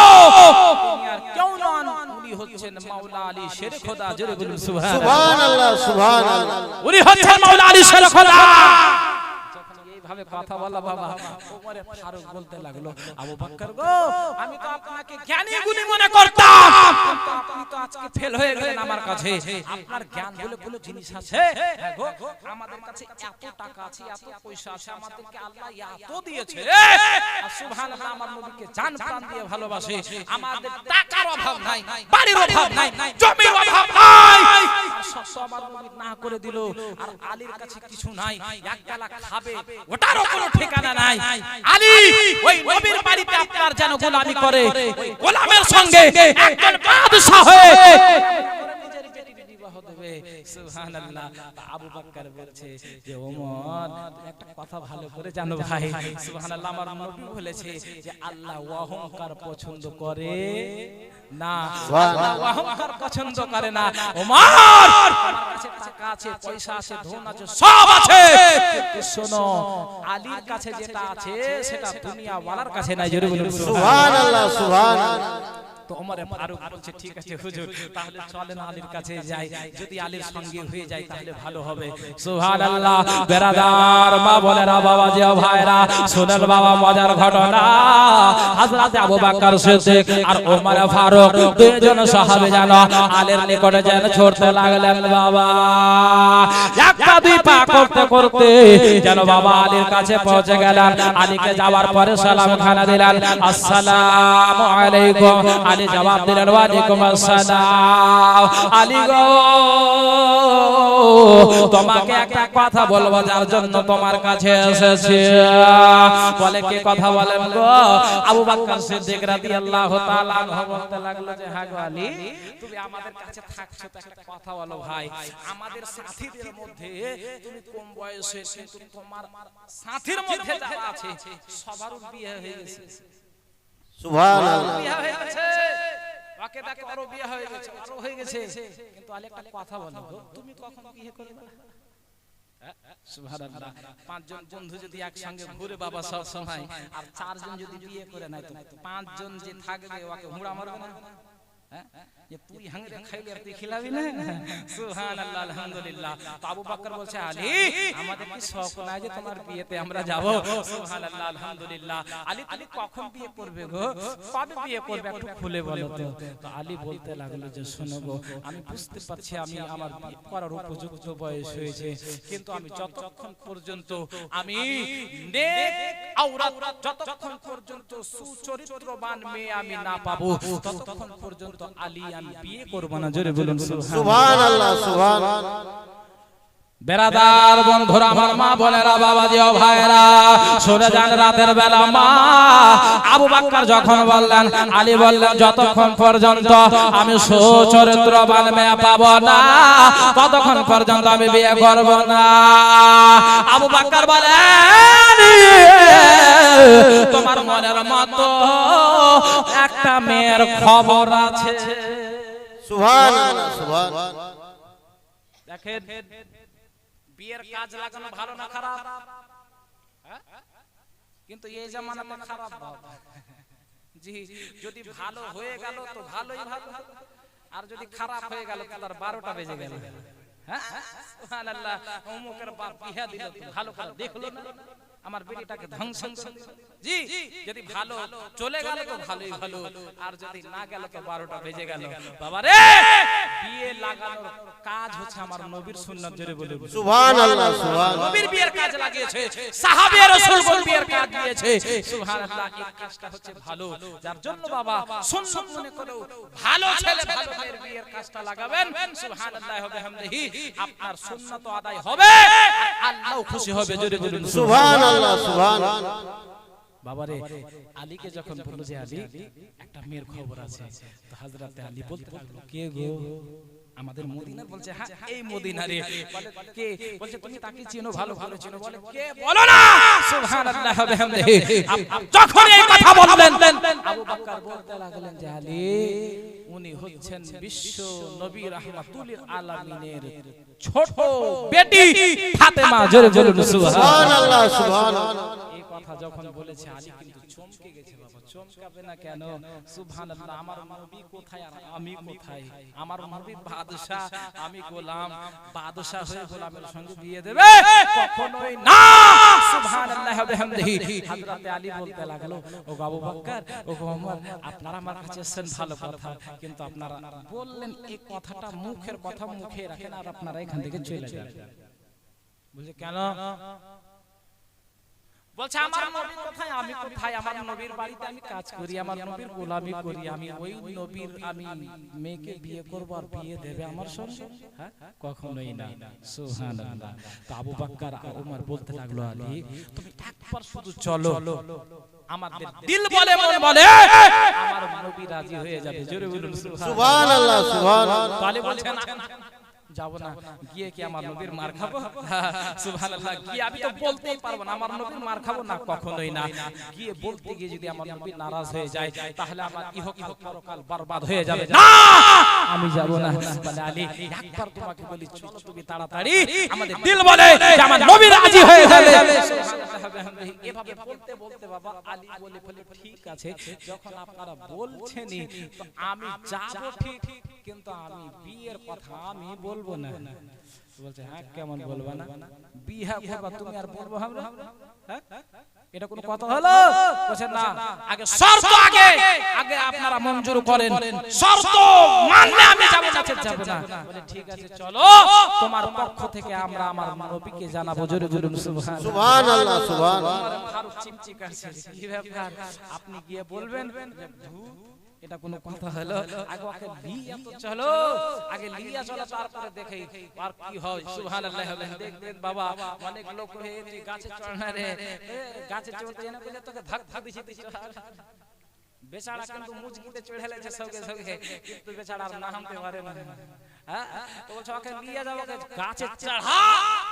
তিনি আর কেউ নন, উনি হচ্ছেন মাওলা আলী শের খোদা। জোরে বলুন সুবহানাল্লাহ, সুবহানাল্লাহ। উনি হচ্ছেন মাওলা আলী শের খোদা। যখন এইভাবে কথা বলা বাবা, ওমর ফারুক বলতে লাগলো আবু বকর গো, আমি তো আপনাকে জ্ঞানী গুণী মনে করতাম, কিন্তু আপনি তো আজকে ফেল হয়ে গেলেন আমার কাছে। আপনার জ্ঞান বলে কোনো জিনিস আছে? হ্যাঁ গো, আমাদের কাছে এত টাকা আছে, এত পয়সা আছে, আমাদেরকে আল্লাহ এত দিয়েছে। আর সুবহানাল্লাহ, আমার নবীকে জান প্রাণ দিয়ে ভালোবাসে। আমাদের টাকার অভাব নাই, বাড়ির অভাব নাই, জমির অভাব নাই, আর সব আমার নবী না করে দিল। আর আলীর কাছে কিছু নাই, এক বেলা খাবে ওটারও কোনো ঠিকানা নাই। আলী ওই নবীর বাড়িতে আপনার যেন গোলামি করে, ওই গোলামের সঙ্গে একজন বাদশা হয়ে সুবহানাল্লাহ। আবু বকর বলছে যে ওমর একটা কথা ভালো করে জানো ভাই, সুবহানাল্লাহ, আমার নবী বলেছে যে আল্লাহ অহংকার পছন্দ করে না, আল্লাহ অহংকার পছন্দ করে না। ওমর আমার কাছে টাকা আছে, পয়সা আছে, ধন আছে, সব আছে, কিন্তু শোনো আলীর কাছে যেটা আছে সেটা দুনিয়া ওয়ালার কাছে নাই। জোরে বলুন সুবহানাল্লাহ, সুবহানাল্লাহ। তো ওমর ফারুক বলছে ঠিক আছে হুজুর, তাহলে চলেন আলীর কাছে যাই, যদি আলীর সঙ্গে হয়ে যায় তাহলে ভালো হবে। সুবহানাল্লাহ। বেরাদার মা বোনেরা, বাবাজি ও ভাইরা, শুনেন বাবা মজার ঘটনা। হযরত আবু বকর সিদ্দিক আর ওমর ফারুক দুইজন সাহাবী যেন আলীর নিকটে যেন ছুটতে লাগলেন বাবা। একটা দুই পা করতে করতে যেন বাবা আলীর কাছে পৌঁছে গেলেন। আলীকে যাওয়ার পরে সালাম খানা দিলেন, আসসালামু আলাইকুম। আলী জবাব দিলেন, ওয়ালাইকুম আসসালাম। আলী গো, তোমাকে একটা কথা বলবো, যার জন্য তোমার কাছে এসেছি। বলে কি কথা বলেন গো? আবু বকর সিদ্দিক রাদিয়াল্লাহু তাআলা আনহু বলতে লাগলো যে হ্যাঁ গো আলী, তুমি আমাদের কাছে থাকছো তো একটা কথা বলো ভাই। আমাদের সাথীদের মধ্যে তুমি কম বয়সে, কিন্তু তোমার সাথীর মধ্যে যারা আছে সবার বিয়ে হয়ে গেছে। সুবহানাল্লাহ। বিয়ে হয়ে গেছে, ওকে দেখো আরো বিয়ে হয়ে গেছে, আরো হয়ে গেছে, কিন্তু আলী একটা কথা বলো গো, তুমি কখন বিয়ে করবে? সুবহানাল্লাহ। পাঁচজন বন্ধু যদি একসঙ্গে ঘুরে বাবা সব সময়, আর চারজন যদি বিয়ে করে নাই, তো পাঁচজন যে থাকবে ওকে হুড়া মারবে না? যে তুই হাঙ্গরে খাইলে আর তুই খিলাবি না? সুবহানাল্লাহ, আলহামদুলিল্লাহ। তো আবু বকর বলছে আলী, আমাদের কি শখ নাই যে তোমার বিয়েতে আমরা যাব? সুবহানাল্লাহ, আলহামদুলিল্লাহ। আলী তুমি কখন বিয়ে করবে গো, কবে বিয়ে করবে একটু খুলে বলো তো। তো আলী বলতে লাগলো যে শোনো গো, আমি বুঝতে পারছি আমি আমার বিয়ে করার উপযুক্ত বয়স হয়েছে, কিন্তু আমি যতক্ষণ পর্যন্ত আমি নেক আওরাত, যতক্ষণ পর্যন্ত সুচরিত্রবান মেয়ে আমি না পাবো, ততক্ষণ পর্যন্ত আলী আমি বিয়ে করব না। জোরে বলুন সুবহানাল্লাহ, সুবহানাল্লাহ। বেরাদার বন্ধুরা, আমার মা বোনেরা, বাবাজি ও ভাইরা, শুনে যান রাতের বেলা মা আবু বকর যখন বললেন, আলী বললেন যতক্ষণ পর্যন্ত আমি সুচরিত্রবান মেয়ে পাবো না ততক্ষণ পর্যন্ত আমি বিয়ে করব না। আবু বকর বলেন, তোমার মনের মতো একটা মেয়ের খবর আছে। সুবহানাল্লাহ, সুবহানাল্লাহ। দেখেন বিয়ের কাজ লাগানো ভালো না খারাপ? কিন্তু এই জামানাতে খারাপ বাবা। জি, যদি ভালো হয়ে গেল তো ভালোই ভালো, আর যদি খারাপ হয়ে গেল তো তার 12টা বেজে গেল। হ্যাঁ, সুবহানাল্লাহ। অমুকের বাপ বিয়া দিল, ভালো করে দেখলো না, আমার বেটিটাকে ধ্বংস। জি, যদি ভালো চলে গেল তো ভালোই ভালো, আর যদি না গেল তো 12টা বেজে গেল। বাবা রে, বিয়ে লাগানোর কাজ হচ্ছে আমার নবীর সুন্নাত। জোরে বলে সুবহানাল্লাহ, সুবহানাল্লাহ। নবীর বিয়ের কাজ লাগিয়েছে, সাহাবী রাসূলগণ বিয়ের কাজ দিয়েছে। সুবহানাল্লাহ, এই কাজটা হচ্ছে ভালো, যার জন্য বাবা সুন্নাত মনে করো ভালো ছেলে ভালো মেয়ের বিয়ের কাজটা লাগাবেন। সুবহানাল্লাহ ওয়া বিহামদিহি, আপনার সুন্নাত আদায় হবে, আল্লাহ খুশি হবে। জোরে বলুন সুবহানাল্লাহ, সুবহানাল্লাহ। বাবারে আলীকে যখন বললো যে আলী একটা মেয়ের খবর আছে, তো হযরতে আলী বলতে লাগলো কে গো? আমাদের মদিনার। বলছে হ্যাঁ এই মদিনারে। বলে কে? বলছে তুমি তাকে চেনো, ভালো ভালো চেনো। বলে কে? বলো না। সুবহানাল্লাহ ওয়া বিহামদিহি। যখন এই কথা বললেন আবু বকর বলতে লাগলেন যে আলী উনি হচ্ছেন বিশ্ব নবী রাহমাতুল আলামিনের ছোট বেটি ফাতেমা। জোরে বলুন সুবহানাল্লাহ সুবহানাল্লাহ। এই কথা যখন বলেছে আলী কিন্তু চমকে গেছে। বাবা চমকাবে না কেন? সুবহানাল্লাহ। আমার নবী কোথায় আর আমি কোথায়? আমার নবী বাদশা, আমি গোলাম। বাদশা হয়ে গোলামের সঙ্গে বিয়ে দেবে? কখনোই না। সুবহানাল্লাহ ওয়া বিহামদিহি। হযরতে আলী বলতে লাগলো ও আবু বকর, ও ওমর, আপনারা আমার কাছে এসেছেন ভালো কথা, কিন্তু আপনারা বললেন এই কথাটা মুখের কথা মুখে রাখেন আর আপনারা এখান থেকে চলে যান। বলছে কেন? বলছে আমার নবী কোথায়, আমি কোথায়? আমার নবীর বাড়িতে আমি কাজ করি, আমার নবীর গোলামি করি, আমি ওই নবীর আমি মেয়েকে বিয়ে করব আর বিয়ে দেবে আমার সঙ্গে? হ্যাঁ কখনোই না। সুবহানাল্লাহ। তো আবু বকর আর ওমর বলতে লাগলো আলী তুমি একবার শুধু চলো, আমাদের দিল বলে মন বলে আমার নবী রাজি হয়ে যাবে। জোরে বলুন সুবহানাল্লাহ সুবহানাল্লাহ। আলী বলছে না যাব না, গিয়ে কি আমার নবীর মার খাবো? সুবহানাল্লাহ। গিয়ে আমি তো বলতেই পারবো না আমার নবীর মার খাবো না, কখনোই না। গিয়ে বলতে গিয়ে যদি আমার নবী নারাজ হয়ে যায় তাহলে আমার ইহকাল পরকাল বরবাদ হয়ে যাবে। না আমি যাব না। বলে আলী একবার তোমাকে বলি চলো তুমি তাড়াতাড়ি, আমাদের দিল বলে যে আমার নবী রাজি হয়ে যাবে। সুবহানাল্লাহ। এভাবে বলতে বলতে বাবা আলী বলে বলে ঠিক আছে যখন আপনারা বলছেনই তো আমি যাব ঠিক, কিন্তু আমি বিয়ের কথা আমি বলবো না। বলছে হ্যাঁ কেমন বলবা না? বিয়ে করবা তুমি আর বলবো আমরা? হ্যাঁ এটা কোনো কথা হলো? বলছে না, আগে শর্ত আগে আগে আপনারা মঞ্জুর করেন, শর্ত মানলে আমি যাব না, যাব না। বলে ঠিক আছে চলো তোমার পক্ষ থেকে আমরা আমার নবীকে জানাবো। জোরে বলুন সুবহানাল্লাহ সুবহানাল্লাহ। ফারুক চিমচি কাটছে, কি ব্যাপার? আপনি গিয়ে বলবেন এটা কোনো কথা হলো? আগে ওকে লিয়া তো চলো, আগে লিয়া চলো তারপরে দেখি আর কি হয়। সুবহানাল্লাহ। দেখবেন বাবা অনেক লোক হয়েছে গাছে চড়না রে, গাছে চড়তে না বলে তোকে ধাক ধাক দিছি বেচারা কিন্তু মুজগিতে চড়েলেছে সঙ্গে সঙ্গে, কিন্তু বেচারার নামতে পারে না। হ্যাঁ তো বলছো ওকে নিয়ে যাও, ওকে গাছে চড়া,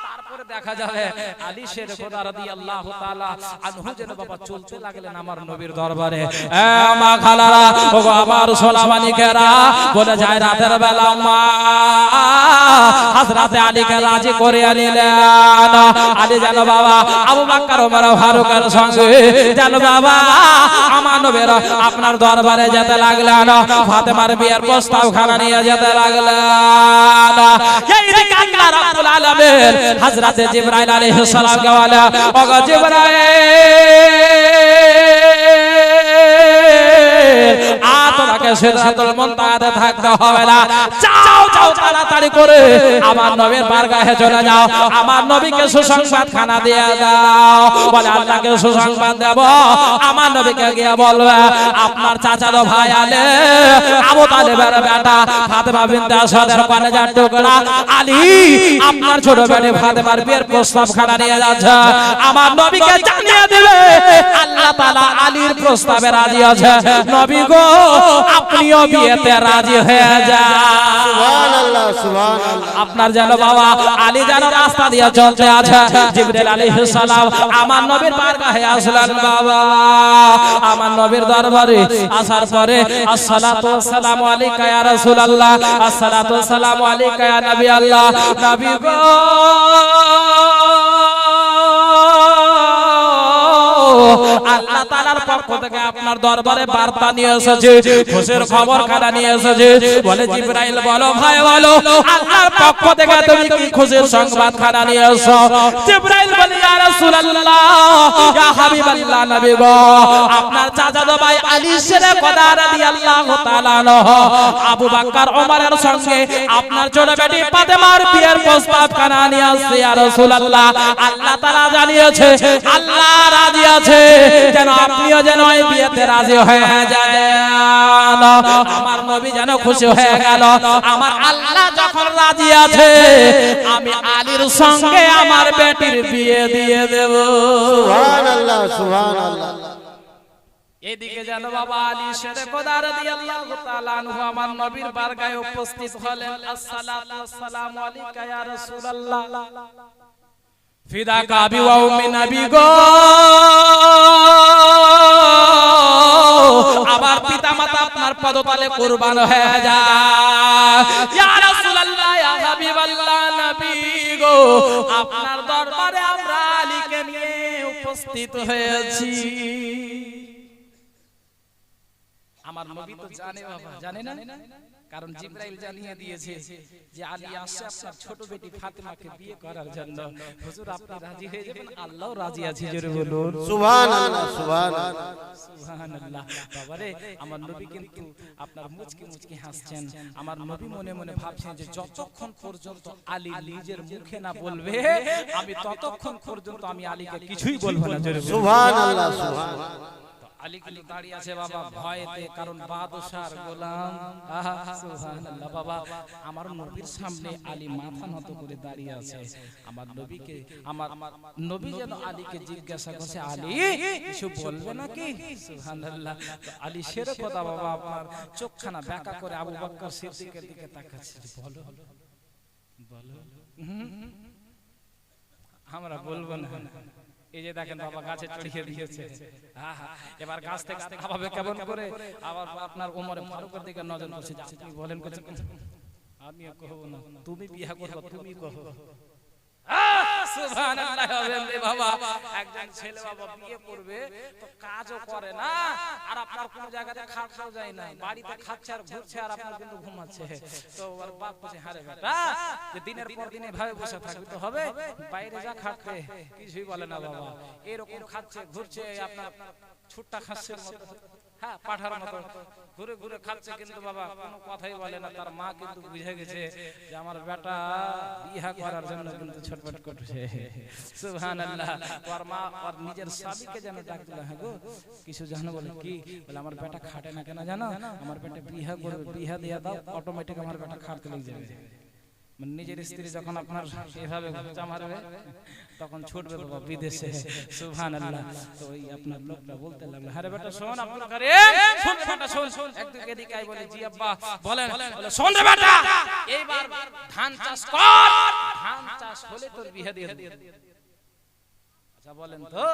তারপরে দেখা যাবে। আলী শের খোদা রাদিয়াল্লাহু তাআলা আনহু যেন বাবা চলতে লাগলেন আমার নবীর দরবারে। এ মা খালারা, ও আমার সোনামানিকেরা, বলে যায় রাতের বেলা মা হযরতে আলীকে রাজি করে আনিলেন। আলী যেন বাবা আবু বকর ওমর ফারুকের সঙ্গে যেন বাবা আমার নবীর আপনার দরবারে যেতে লাগলেন, ফাতেমার বিয়ের প্রস্তাব খানা নিয়ে যেতে লাগলেন। এইদিকে আল্লাহ রাব্বুল আলামিন হযরতে জিবরাইল আলাইহিস সালামকে বলে ও গো জিবরাইল তোমাকে সিদরাতুল মুনতাহাতে থাকতে হবে না, যাও যাও তাড়াতাড়ি করে আমার নবীর বারগাহে চলে যাও, আমার নবীকে সুসংবাদ খানা দিয়ে দাও। বলে আল্লাহকে সুসংবাদ দেব, আমার নবীকে গিয়ে বলবে আপনার চাচাতো ভাই আলী আবু তালেবের বেটা ফাতেমা বিনতে আসাদের কলেজার টুকরা আলী আপনার ছোট বেটি ফাতেমার বিয়ের প্রস্তাব খানা নিয়ে যাচ্ছে, আমার নবীকে জানিয়ে দিবে আল্লাহ তাআলা আলীর প্রস্তাবে রাজি আছে। নবী গো আপনিও বিয়েতে রাজি হয়ে যান। সুবহানাল্লাহ সুবহানাল্লাহ। আপনার যেন বাবা আলী যেন রাস্তা দিয়ে চলতে আছে, জিবরাইল আলাইহিস সালাম আমার নবীর বারগাহে আসলেন। বাবা আমার নবীর দরবারে আসার পরে আসসালাতু ওয়াসসালামু আলাইকা ইয়া রাসূলুল্লাহ, আসসালাতু ওয়াসসালামু আলাইকা ইয়া নবী আল্লাহ। নবী গো আল্লাহ তাআলার পক্ষ থেকে আপনার দরবারে বার্তা নিয়ে এসেছে, খুশির খবর খানা নিয়ে এসেছে। বলে জিবরাইল বলো ভাই বলো আল্লাহর পক্ষ থেকে তুমি কি খুশির সংবাদ খানা নিয়ে এসো? জিবরাইল বলে ইয়া রাসূলুল্লাহ ইয়া হাবিবাল্লাহ নবী গো আপনার চাচাতো ভাই আলী শের খোদা রাদিয়াল্লাহু তাআলা আনহু আবু বকর ওমরের সঙ্গে আপনার ছোট বেটি ফাতেমার বিয়ের প্রস্তাব খানা নিয়ে আসছে। ইয়া রাসূলুল্লাহ আল্লাহ তাআলা জানিয়েছে আল্লাহ রাজি আছে যেন আপনিও যেন এই বিয়েতে রাজি হয়ে যান। আমার নবী যেন খুশি হয়ে গেল, আমার আল্লাহ যখন রাজি আছে আমি আলীর সঙ্গে আমার বেটির বিয়ে দিয়ে দেব। সুবহানাল্লাহ সুবহানাল্লাহ। এদিকে যেন বাবা আলী শেরে খোদা রাদিয়াল্লাহু তাআলা আনহু আমার নবীর বারগাহে উপস্থিত হলেন। আসসালাতু ওয়াসসালামু আলাইকা ইয়া রাসূলুল্লাহ, ফিদাকা আবি ওয়া উম্মি নবী গো, আমার পিতামাতা আপনার পদতলে কুরবান হয়ে যায়। ইয়া রাসূলুল্লাহ, ইয়া হাবিবাল্লাহ, নবী গো, আপনার দরবারে আমরা আলীকে নিয়ে উপস্থিত হয়েছি। আমার নবী তো জানে বাবা, জানে না? কারণ জিবরাইল জানিয়ে দিয়েছে যে আলী আসছে আপনার ছোট বেটি ফাতেমাকে বিয়ে করার জন্য। হুজুর আপনি রাজি হয়ে যাবেন? আল্লাহও রাজি আছে, জোরে বলুন সুবহানাল্লাহ সুবহানাল্লাহ সুবহানাল্লাহ। বাবারে, আমার নবী কিন্তু আপনার মুচকি মুচকি হাসছেন। আমার নবী মনে মনে ভাবছেন যে যতক্ষণ পর্যন্ত আলী নিজের মুখে না বলবে আমি ততক্ষণ পর্যন্ত আমি আলীকে কিছুই বলবো না, জোরে বলুন সুবহানাল্লাহ সুবহানাল্লাহ। আলী কিন্তু দাঁড়িয়ে আছে বাবা ভয়েতে, কারণ বাদশার গোলাম। সুবহানাল্লাহ। বাবা, আমার নবীর সামনে আলী মাথা নত করে দাঁড়িয়ে আছে। আমার নবীকে, আমার নবী যেন আলীকে জিজ্ঞাসা করছে, আলী কিছু বলবে নাকি? সুবহানাল্লাহ। আলী শের কথা বাবা আপনার চোখখানা ব্যাকা করে আবু বকর সিদ্দিকের দিকে তাকাচ্ছে, বলো বলো। আমরা বলবো না। এই যে দেখেন বাবা গাছে চড়িয়ে দিয়েছে। এবার গাছ থেকে ভাবে কেমন করে আবার আপনার ওমরে ফারুকের দিকে নজর করছে, আপনি বলেন কিছু। আমিও কহবো না, তুমি বিয়ে করবে, তুমি কহো। সুবহানাল্লাহ। বাবা একজন ছেলে বাবা বিয়ে করবে তো কাজও করে না, আর আপনার কোন জায়গাতে খাওয়াও যায় না, বাড়িতে খাচ্ছে আর ঘুরছে আর আপনার কিন্তু ঘুমাচ্ছে। তো ওর বাপ বলছে, হারে বেটা, যে দিনের পর দিন এভাবে বসে থাকবে তো হবে, বাইরে যা খাচ্ছে। কিছুই বলে না বাবা, এরকম খাচ্ছে ঘুরছে, আপনার ছুট্টা খাচ্ছে মতো, হ্যাঁ পাঠার মতো ঘুরে ঘুরে খাচ্ছে, কিন্তু বাবা কোনো কথাই বলে না। তার মা কিন্তু বুঝে গেছে যে আমার বেটা বিয়ে করার জন্য কিন্তু ছটফট করছে। সুবহানাল্লাহ। তোর মা আর নিজের স্বামীকে যেন ডাক দিল, হ্যাঁ গো কিছু জানো? বলে কি? বলে আমার বেটা খাটে না কেন জানো? আমার বেটা বিয়ে করবে, বিয়ে দিয়ে দাও, অটোমেটিক আমার বেটা খাটতে লেগে যাবে। মানে নিজের স্ত্রী যখন আপনার এভাবে ঘুচা মারবে তখন ছুটবে বাবা বিদেশে। সুবহানাল্লাহ। তো ওই আপনার লোকটা বলতে লাগলো, আরে বেটা শোন, আব্দুল কারীম শোন বেটা শোন, একদিকে এদিকে আই। বলে জি আব্বা বলেন। বলে শোন রে বেটা, এইবার ধান চাষ কর, ধান চাষ হলে তোর বিয়ে দিয়ে দেব। আচ্ছা বলেন তো,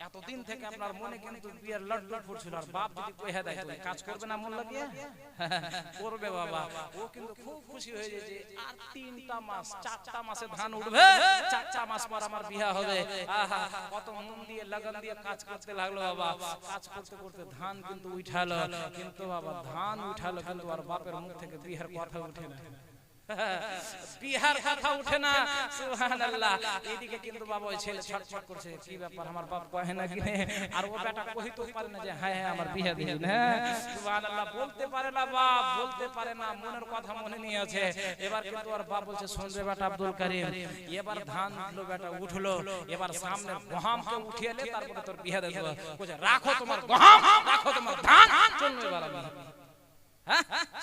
এতদিন থেকে আপনার মনে কিন্তু বিয়ের লটলট ফুটছিল, আর বাপ যদি কইয়া দেয় তো কাজ করবে না মন লাগিয়ে? করবে বাবা। ও কিন্তু খুব খুশি হয়ে যায় যে আর 3টা মাস 4টা মাসে ধান উঠবে, 4টা মাস পর আমার বিয়ে হবে। আহা, কত মন দিয়ে লগন দিয়ে কাজ করতে লাগলো বাবা। কাজ করতে করতে ধান কিন্তু উঠালো, কিন্তু বাবা ধান উঠালো কিন্তু আর বাপের মুখ থেকে বিয়ের কথা উঠে না, বিহার কথা উঠে না। সুবহানাল্লাহ। এইদিকে কিন্তু বাবা ওই ছেলে ছটফট করছে, কি ব্যাপার আমার বাপ কহে না কি? আর ও বেটা কইতে পারে না যে হ্যাঁ হ্যাঁ আমার বিয়ে দিন। হ্যাঁ সুবহানাল্লাহ, বলতে পারে না বাপ, বলতে পারে না, মনের কথা মনে নিয়ে আছে। এবার কিন্তু আর বাপ বলছে, শুন রে বেটা আব্দুল কারীম, এবার ধান গুলো বেটা উঠলো, এবার সামনে গহমকে উঠিয়েলে তারপরে তোর বিয়ে দেব। কইছে রাখো তোমার গহম, রাখো তোমার ধান, চলবে এবার আমি।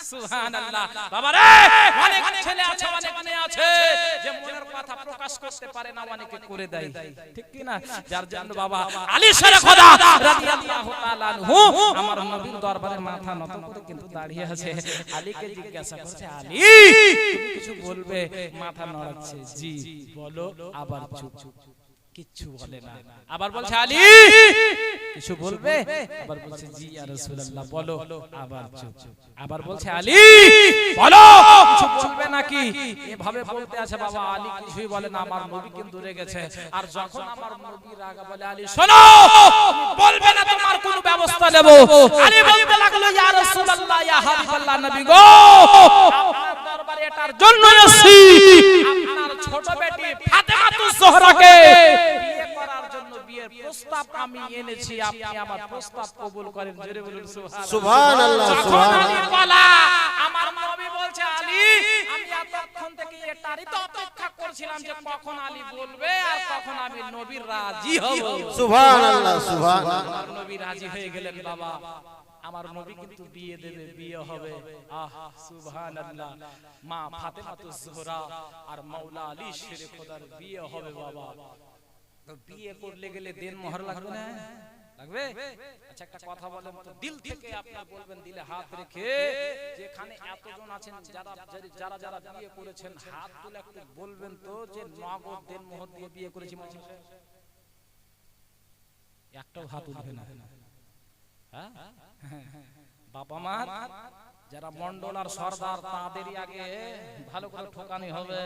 সুবহানাল্লাহ। বাবা রে, অনেক ছেলে আছে, অনেক মেয়ে আছে যে মনের কথা প্রকাশ করতে পারে না, অনেকে করে দেয়, ঠিক কি না? যার জন্য বাবা আলী শের খোদা রাদিয়াল্লাহু তাআলা আনহু আমার নবীর দরবারে মাথা নত করে কিন্তু দাঁড়িয়ে আছে। আলীকে জিজ্ঞাসা করছে, আলী তুমি কিছু বলবে? মাথা নড়াচ্ছে, জি বলো। আবার চুপ, কিচ্ছু বলে না। আবার বলছে, আলী কিছু বলবে? আবার বলছে, জি ইয়া রাসূলুল্লাহ বলো। আবার চুপ। আবার বলছে, আলী বলো, কিছু বলবে নাকি? এভাবে বলতে আছে বাবা, আলী কিছুই বলে না। আমার নবী কিন্তু রেগে গেছে, আর যখন আমার নবী রাগা বলে, আলী শোনো, বলবে না তোমার কোন ব্যবস্থা নেব। আলী বলতে লাগলো, ইয়া রাসূলুল্লাহ, ইয়া হাবিবাল্লাহ, নবী গো, আপনার দরবারে এটার জন্য এসেছি, আপনার ছোট বেটি ফাতেমাতুজ জোহরাকে বিয়ে করার জন্য বিয়ের প্রস্তাব আমি এনেছি, আপনি আমার প্রস্তাব কবুল করেন। জোরে বলুন সুবহানাল্লাহ সুবহানাল্লাহ। আমার নবী বলছে, আলী আমি এতক্ষণ থেকে এটারই তো অপেক্ষা করছিলাম যে কখন আলী বলবে আর কখন আমি নবী রাজি হব। সুবহানাল্লাহ সুবহানাল্লাহ। আমার নবী রাজি হয়ে গেলেন বাবা। আমার নবী কিন্তু বিয়ে দেবে, বিয়ে হবে। আহ সুবহানাল্লাহ। মা ফাতেমাতুজ জোহরা আর মাওলা আলী শের খোদার বিয়ে হবে বাবা। তো বিয়ে করলে গেলে দেন মোহর লাগবে না? লাগবে? আচ্ছা একটা কথা বলেন তো, দিল থেকে আপনি বলবেন, দিলে হাত রেখে, যেখানে এতজন আছেন যারা যারা বিয়ে করেছেন, হাত তুলে একটু বলবেন তো যে নগদ দেনমোহর দিয়ে বিয়ে করেছি মানুষ? একটাও হাত উঠবে না। হ্যাঁ, বাবা মা যারা মন্ডল আর সর্দার, তাদেরই আগে ভালো করে ঠকানি হবে।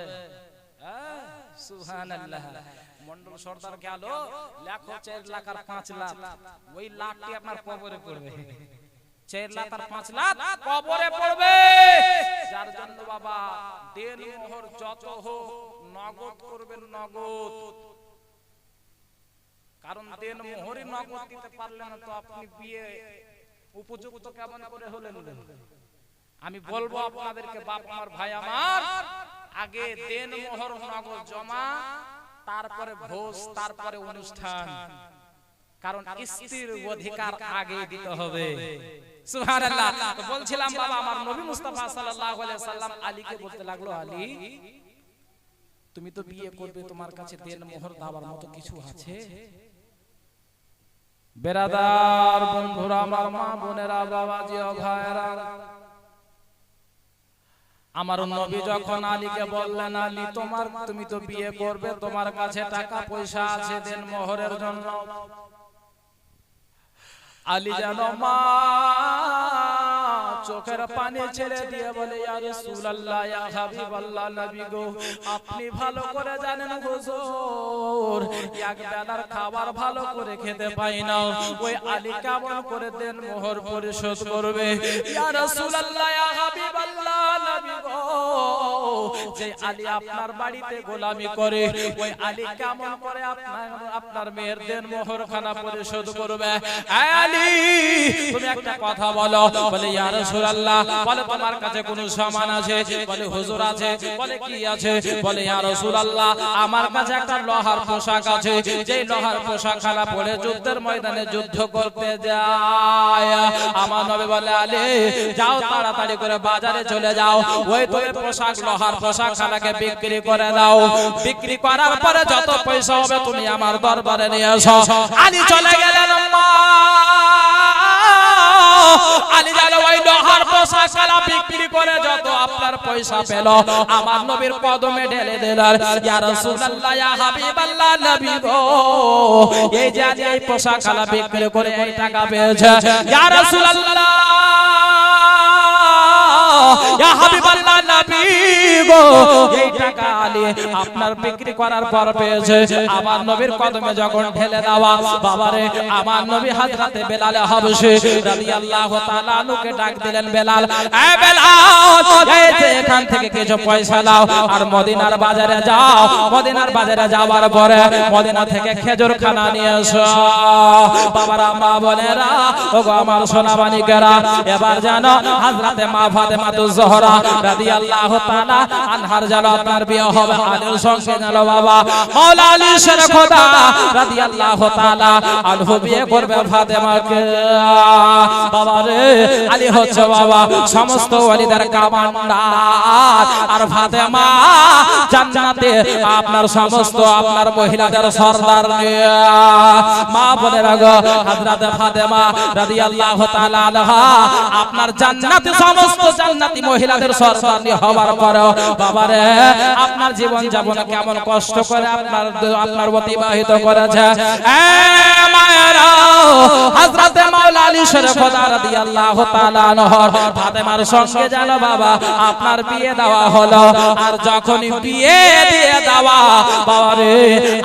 সুবহানাল্লাহ। মন্ডল সর্দার গেল, লেখো 4 লাখ আর 5 লাখ, ওই লাখটি আপনার কবরে পড়বে। 4 লাখ আর 5 লাখ কবরে পড়বে। যার জন্য বাবা দেন মোহর যত হোক নগদ করবেন, নগদ। কারণ দেন মোহরই নগদ দিতে পারলেন না তো আপনি বিয়ে উপযুক্ত কেমন করে হলেন? আমি বলবো আপনাদেরকে, বাপ আমার, ভাই আমার, আগে দেন মোহর নগদ জমা, তারপরে ভোজ, তারপরে অনুষ্ঠান। কারণ স্ত্রীর অধিকার আগে দিতে হবে। সুবহানাল্লাহ। তো বলছিলাম বাবা, আমার নবী মুস্তাফা সাল্লাল্লাহু আলাইহি সাল্লাম আলীকে বলতে লাগলো, আলী তুমি তো বিয়ে করবে, তোমার কাছে দেন মোহর দেওয়ার মতো কিছু আছে? বেরাদার বন্ধুরা, আমার মা বোনেরা, বাবাজি ও ভাইরা, আমার নবী যখন আলীকে বললেন, আলী তুমি তো বিয়ে করবে, তোমার কাছে টাকা পয়সা আছে দেন মোহরের জন্য। আলী যেন মা চোখের পানি ছেড়ে দিয়ে বলে, ইয়া রাসূলুল্লাহ, ইয়া হাবিবাল্লাহ, নবী গো, আপনি ভালো করে জানেন হুজুর, এক বেলার খাবার ভালো করে খেতে পাই না, ওই আলী কেমন করে দেন মোহর পরিশোধ করবে? ইয়া রাসূলুল্লাহ, ইয়া হাবিবাল্লাহ, নবী গো, যে আলী আপনার বাড়িতে গোলামি করে, ওই আলী কেমন করে আপনার মেয়ের দেন মোহর খানা পরিশোধ করবে? আলী তুমি একটা কথা বলো। বলে, ইয়া রাসূলুল্লাহ, বলে তোমার কাছে কোন সামান আছে? বলে, হুজুর আছে। বলে, কি আছে? বলে, ইয়া রাসূলুল্লাহ, আমার কাছে একটা লোহার পোশাক আছে, যেই লোহার পোশাক খানা পরে যুদ্ধের ময়দানে যুদ্ধ করতে যায়। আমার নবী বলে, আলী যাও, তাড়াতাড়ি করে বাজারে চলে যাও, ওই তুমি পোশাক, লোহার পোশাক খানাকে বিক্রি করে দাও। বিক্রি করার পরে যত পয়সা হবে তুমি আমার দরবারে নিয়ে এসো। আলী চলে গেলেন। আলী জানো ওই লোহার পোশাক খানা বিক্রি করে যত আপনার পয়সা পেল, আমার নবীর কদমে ঢেলে দিলেন। ইয়া রাসূলুল্লাহ, ইয়া হাবিবাল্লাহ, নবী গো, এই যে আলী এই পোশাক খানা বিক্রি করে এই টাকা পেয়েছে, ইয়া রাসূলুল্লাহ, ইয়া হাবিবাল্লাহ, নবী গো, এই টাকা আলী আপনার বিক্রি করার পর পেয়েছে। আমার নবীর কদমে যখন ঢেলে দেওয়া, বাবারে, আমার নবী হযরতে বেলাল হাবশী রাদিয়াল্লাহু তাআলা আনহুকে ডাক দিলেন, বেলাল, এ বেলাল, এই যে এখান থেকে কিছু পয়সা নাও আর মদিনার বাজারে যাও। মদিনার বাজারে যাওয়ার পরে মদিনা থেকে খেজুর খানা নিয়ে এসো। বাবারা, মা বোনেরা, ওগো আমার সোনা মানিকেরা, এবার জানো হযরতে মা ফাতেমাতুজ জোহরা রাদিয়াল্লাহু তাআলা আনহার জানো আপনার বিয়ে হবে আলীর সঙ্গে। জানো বাবা, মাওলা আলী শের খোদা রাদিয়াল্লাহু তাআলা আনহু বিয়ে করবে ফাতেমাকে। বাবা রে, আলী হচ্ছে বাবা সমস্ত ওলিদের কমান্ডার, আর ফাতেমা জান্নাতে আপনার সমস্ত আপনার মহিলাদের সরদার। মা বোনেরা গো, হযরতে ফাতেমা রাদিয়াল্লাহু তাআলা আনহা আপনার জান্নাতে সমস্ত জান্নাতি মহিলাদের সরদার হওয়ার পরেও বাবারে আপনার জীবন যাপন কেমন কষ্ট করে আপনার অতিবাহিত করেছে। মায়েরা, হযরতে মাওলা আলী শের খোদা রাদিয়াল্লাহু তাআলা আনহর ফাতেমার সঙ্গে জানো বাবা আপনার বিয়ে দেওয়া হলো। আর যখনই বিয়ে দিয়ে দেওয়া, বাবারে,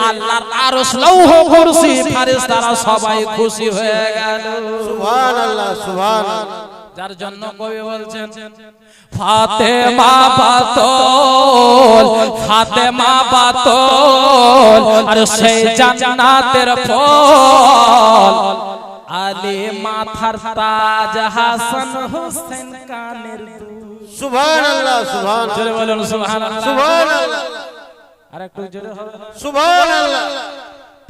আল্লাহর আরশ, লৌহ, কুরসি, ফেরেশতারা সবাই খুশি হয়ে গেল। সুবহানাল্লাহ, সুবহানাল্লাহ। যার জন্য কবি বলছেন, ফাতেমা বাতুল, ফাতেমা বাতুল, আর সেই জান্নাতের ফল, আলী মাথার তাজ, হাসান হোসেন কানের দুল। সুবহানাল্লাহ, সুবহানাল্লাহ। জোরে বলুন সুবহানাল্লাহ, সুবহানাল্লাহ। আর একটু জোরে হবে। সুবহানাল্লাহ।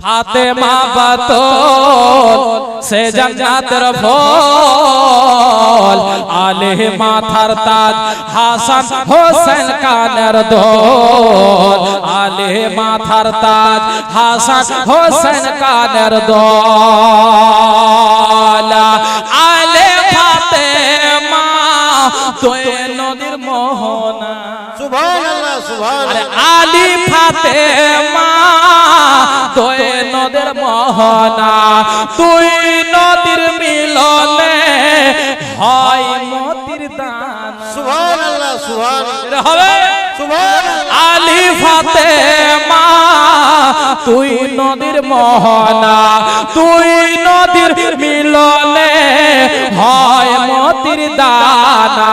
ফাতেমা বাতুল সে জান্নাতের ফল, আলে মাথার তাজ হাসান হোসেন কানের দোল, আলে মাথার তাজ হাসান হোসেন কানের দোল, আলে ফাতেমা দুই নদীর মোহনা। সুবহানাল্লাহ সুবহানাল্লাহ। আলী ফাতেমা দুই নদীর মোহনা, দুই নদীর মিলনে হয় মতির দান। সুবহানাল্লাহ সুবহানাল্লাহ হবে সুবহানাল্লাহ। আলী ফাতেমা দুই নদীর মোহনা, দুই নদীর মিলনে হয় মতির দানা।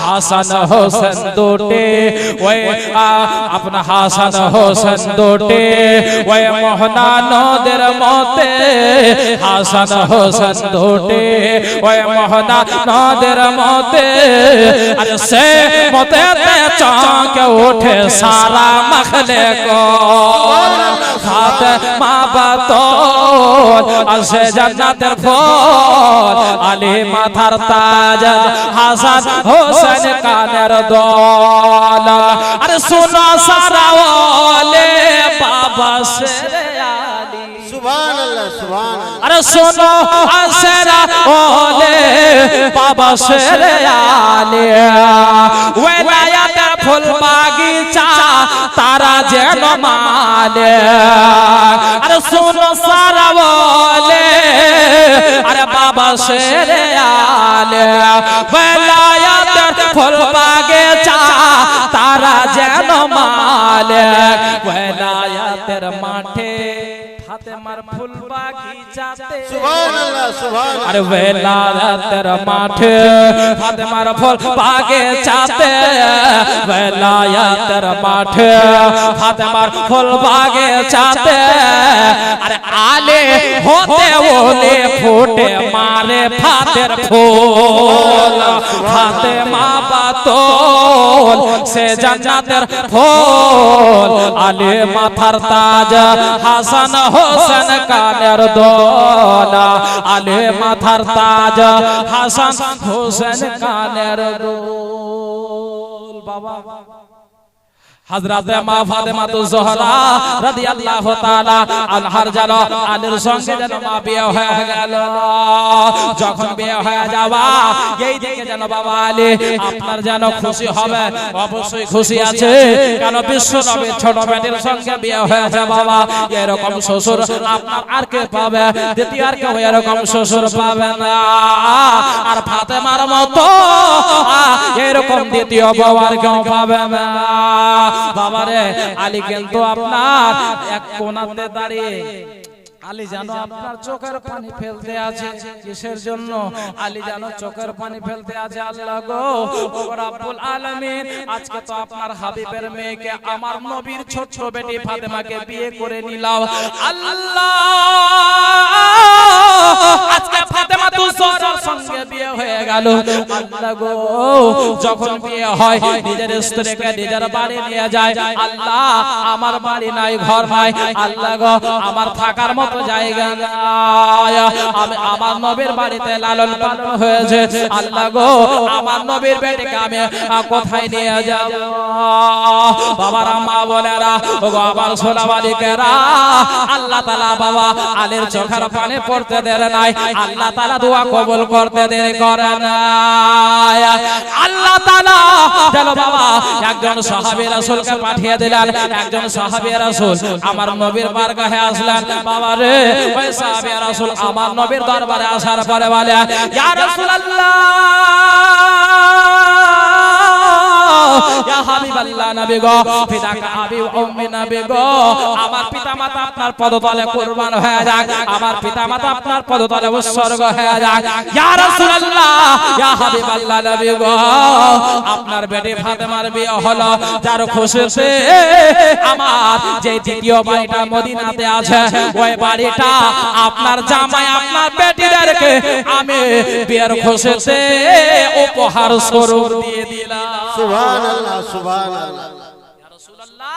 হাসান হোসেন দুটি ওই আপনা হাসান হোসেন দুটি ওই মোহনা নদের মতে, হাসান হোসেন দুটি ওই মোহনা নদের মতে, আরে সে মতে চমকে ওঠে সারা মখলে কো। ফাতেমা বাতুল আসে জান্নাতের ফল, আলী মাথার তাজ হাসান হোসেন কানের দোল। আরে শোনো সারা ওলে বাবা শেরে আলী। সুবহানাল্লাহ সুবহানাল্লাহ। আরে শোনো আশেরা ওলে বাবা শেরে আলী, ওলায়াতের ফুল বাগিচা তারা যেন মালে। আরে শোনো সারা ওলে আরে বাবা শেরে আলী, ওলায়াতের ফুল বাগিচা তারা যেন মালে। ওলায়াতের মাঠে ফাতেমার ফুল বাগিচাতে, সুবহানাল্লাহ সুবহানাল্লাহ। আরে ওলায়াতের মাঠে ফাতেমার ফুল বাগিচাতে, ওলায়াতের মাঠে ফাতেমার ফুল বাগিচাতে, আরে আলে হতে ওলে ফুটে মারে ফাতের ফুল। ফাতেমা বাতুল সে জান্নাতের ফল, আলে মাথার তাজ হাসান হোসেন কানের দোল, আলে মাথার তাজ হাসান হোসেন কানের দোল। বাবা হযরত মা ফাতেমা জোহরা রাদিয়াল্লাহু তাআলা আনহার যেন আলীর সঙ্গে যেন মা বিয়ে হয়ে গেল। যখন বিয়ে হয়ে যাওয়া এই দিকে যেন বাবা আলী আপনার যেন খুশি হবে, অবশ্যই খুশি আছে, কেন বিশ্ব নবীর ছোট বেটির সঙ্গে বিয়ে হয়েছে বাবা। এরকম শ্বশুর আপনার আর কে পাবে? দ্বিতীয় আর কেউ এরকম শ্বশুর পাবে না। আর ফাতেমার মতো এরকম দ্বিতীয় বউ আর কেউ পাবে না। বাবারে আলী কিন্তু আপনার এক কোণাতে দাঁড়িয়ে আলী জানো আপনার চোখের পানি ফেলতে আছে। কিসের জন্য? আলী জানো চোখের পানি ফেলতে আছে। আল্লাহ গো ও রব্বুল আলামিন, আজকে তো আপনার হাবিবের মেয়েকে আমার নবীর ছোট বেটি ফাতেমাকে বিয়ে করে নিলাম। আল্লাহ আজকে ফাতেমা জোহরার সঙ্গে বিয়ে হয়ে গেল। আল্লাহ গো যখন বিয়ে হয় নিজের স্ত্রীকে নিজের বাড়ি নিয়ে যায়। আল্লাহ আমার বাড়ি নাই, ঘর নাই। আল্লাহ গো আমার থাকার মতো জায়গা নাই। আমি আমার নবীর বাড়িতে লালন পালন হয়েছে। আল্লাহ গো আমার নবীর বেটিকে আমি কোথায় নিয়ে যাব? বাবারা মা বোনেরা ওগো আমার সোনা মালিকেরা, আল্লাহ তাআলা বাবা আলীর চোখের পানি পড়তে দেন নাই। আল্লাহ তাআলা দোয়া কবুল করতে দেরি করে নাই। আল্লাহ তাআলা যেন বাবা একজন সাহাবী রাসূলকে পাঠিয়ে দিলেন। একজন সাহাবী রাসূল আমার নবীর বারগাহে আসলেন। বাবা রে ওই সাহাবী রাসূল আমার নবীর দরবারে আসার পরে বলে, ইয়া রাসূলুল্লাহ, ইয়া হাবিবাল্লাহ নবী গো, পিতাকা আবি উম্মি নবী গো, আমার পিতামাতা আপনার পদতলে কুরবান হয়ে যাক, আমার পিতামাতা আপনার পদতলে উৎসর্গ হয়ে যাক। ইয়া রাসূলুল্লাহ, ইয়া হাবিবাল্লাহ নবী গো, আপনার বেটি ফাতেমার বিয়ে হলো, যার খুশিতে আমার যে দ্বিতীয় বাড়িটা মদিনাতে আছে ওই বাড়িটা আপনার জামাই আপনার বেটিদেরকে আমি বিয়ের খুশিতে উপহার স্বরূপ দিয়ে দিলাম। সুবহানাল্লাহ সুবহানাল্লাহ। ইয়া রাসূলুল্লাহ,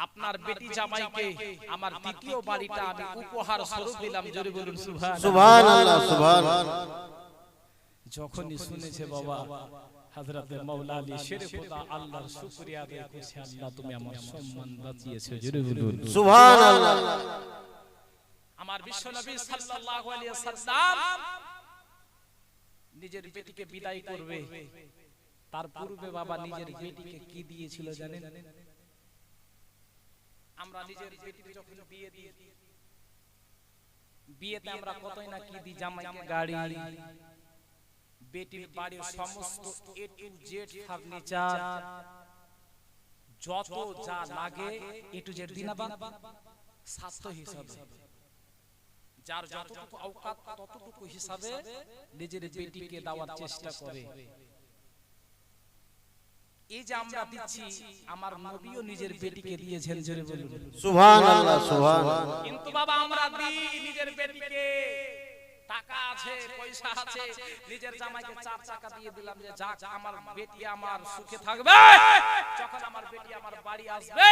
আপনার বেটি জামাইকে আমার দ্বিতীয় বাড়িটা আমি উপহার স্বরূপ দিলাম, জোরে বলুন সুবহানাল্লাহ। সুবহানাল্লাহ সুবহানাল্লাহ। যখনই শুনেছে বাবা হযরতে মাওলা আলী শেরে খোদা আল্লাহর শুকরিয়া আদায় করছে, আল্লাহ তুমি আমার সম্মান বাঁচিয়েছো, জোরে বলুন সুবহানাল্লাহ। আমার বিশ্বনবী সাল্লাল্লাহু আলাইহি ওয়াসাল্লাম নিজের বেটিকে বিদায় করবে, তার পূর্বে বাবা নিজের বেটিকে কি দিয়েছিল জানেন? আমরা নিজের বেটিকে যখন বিয়ে দিই, বিয়েতে আমরা কতই না কি দিই, জামাইকে গাড়ি, বেটির বাড়ির সমস্ত এ টু জেড ফার্নিচার, যত যা লাগে এ টু জেড দিনা বা স্বাস্থ্য হিসাবে, যার যতটুকু অওকাত ততটুকু হিসাবে নিজের বেটিকে দেওয়ার চেষ্টা করে। এই যে আমরা দিচ্ছি, আমার নবীও নিজের বেটিকে দিয়েছেন, জোরে বলুন সুবহানাল্লাহ সুবহানাল্লাহ। কিন্তু বাবা আমরা দিই নিজের বেটিকে, টাকা আছে পয়সা আছে, নিজের জামাইকে 4 টাকা দিয়ে দিলাম যে যাক আমার বেটি আমার সুখে থাকবে, যখন আমার বেটি আমার বাড়ি আসবে,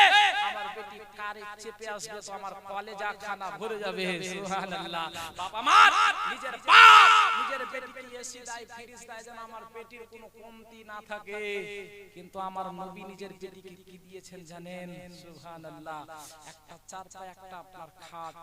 আমার বেটি কারে চেপে আসবে তো আমার কলেজা খানা ভরে যাবে, সুবহানাল্লাহ। বাবা মা নিজের বাপ নিজের বেটিকে এসি দেয়, ফ্রিজ দেয়, যেন আমার বেটির কোনো কমতি না থাকে। কিন্তু আমার নবী নিজের বেটিকে কি দিয়েছেন জানেন? সুবহানাল্লাহ। একটা চারপায়া, একটা আপনার খাট,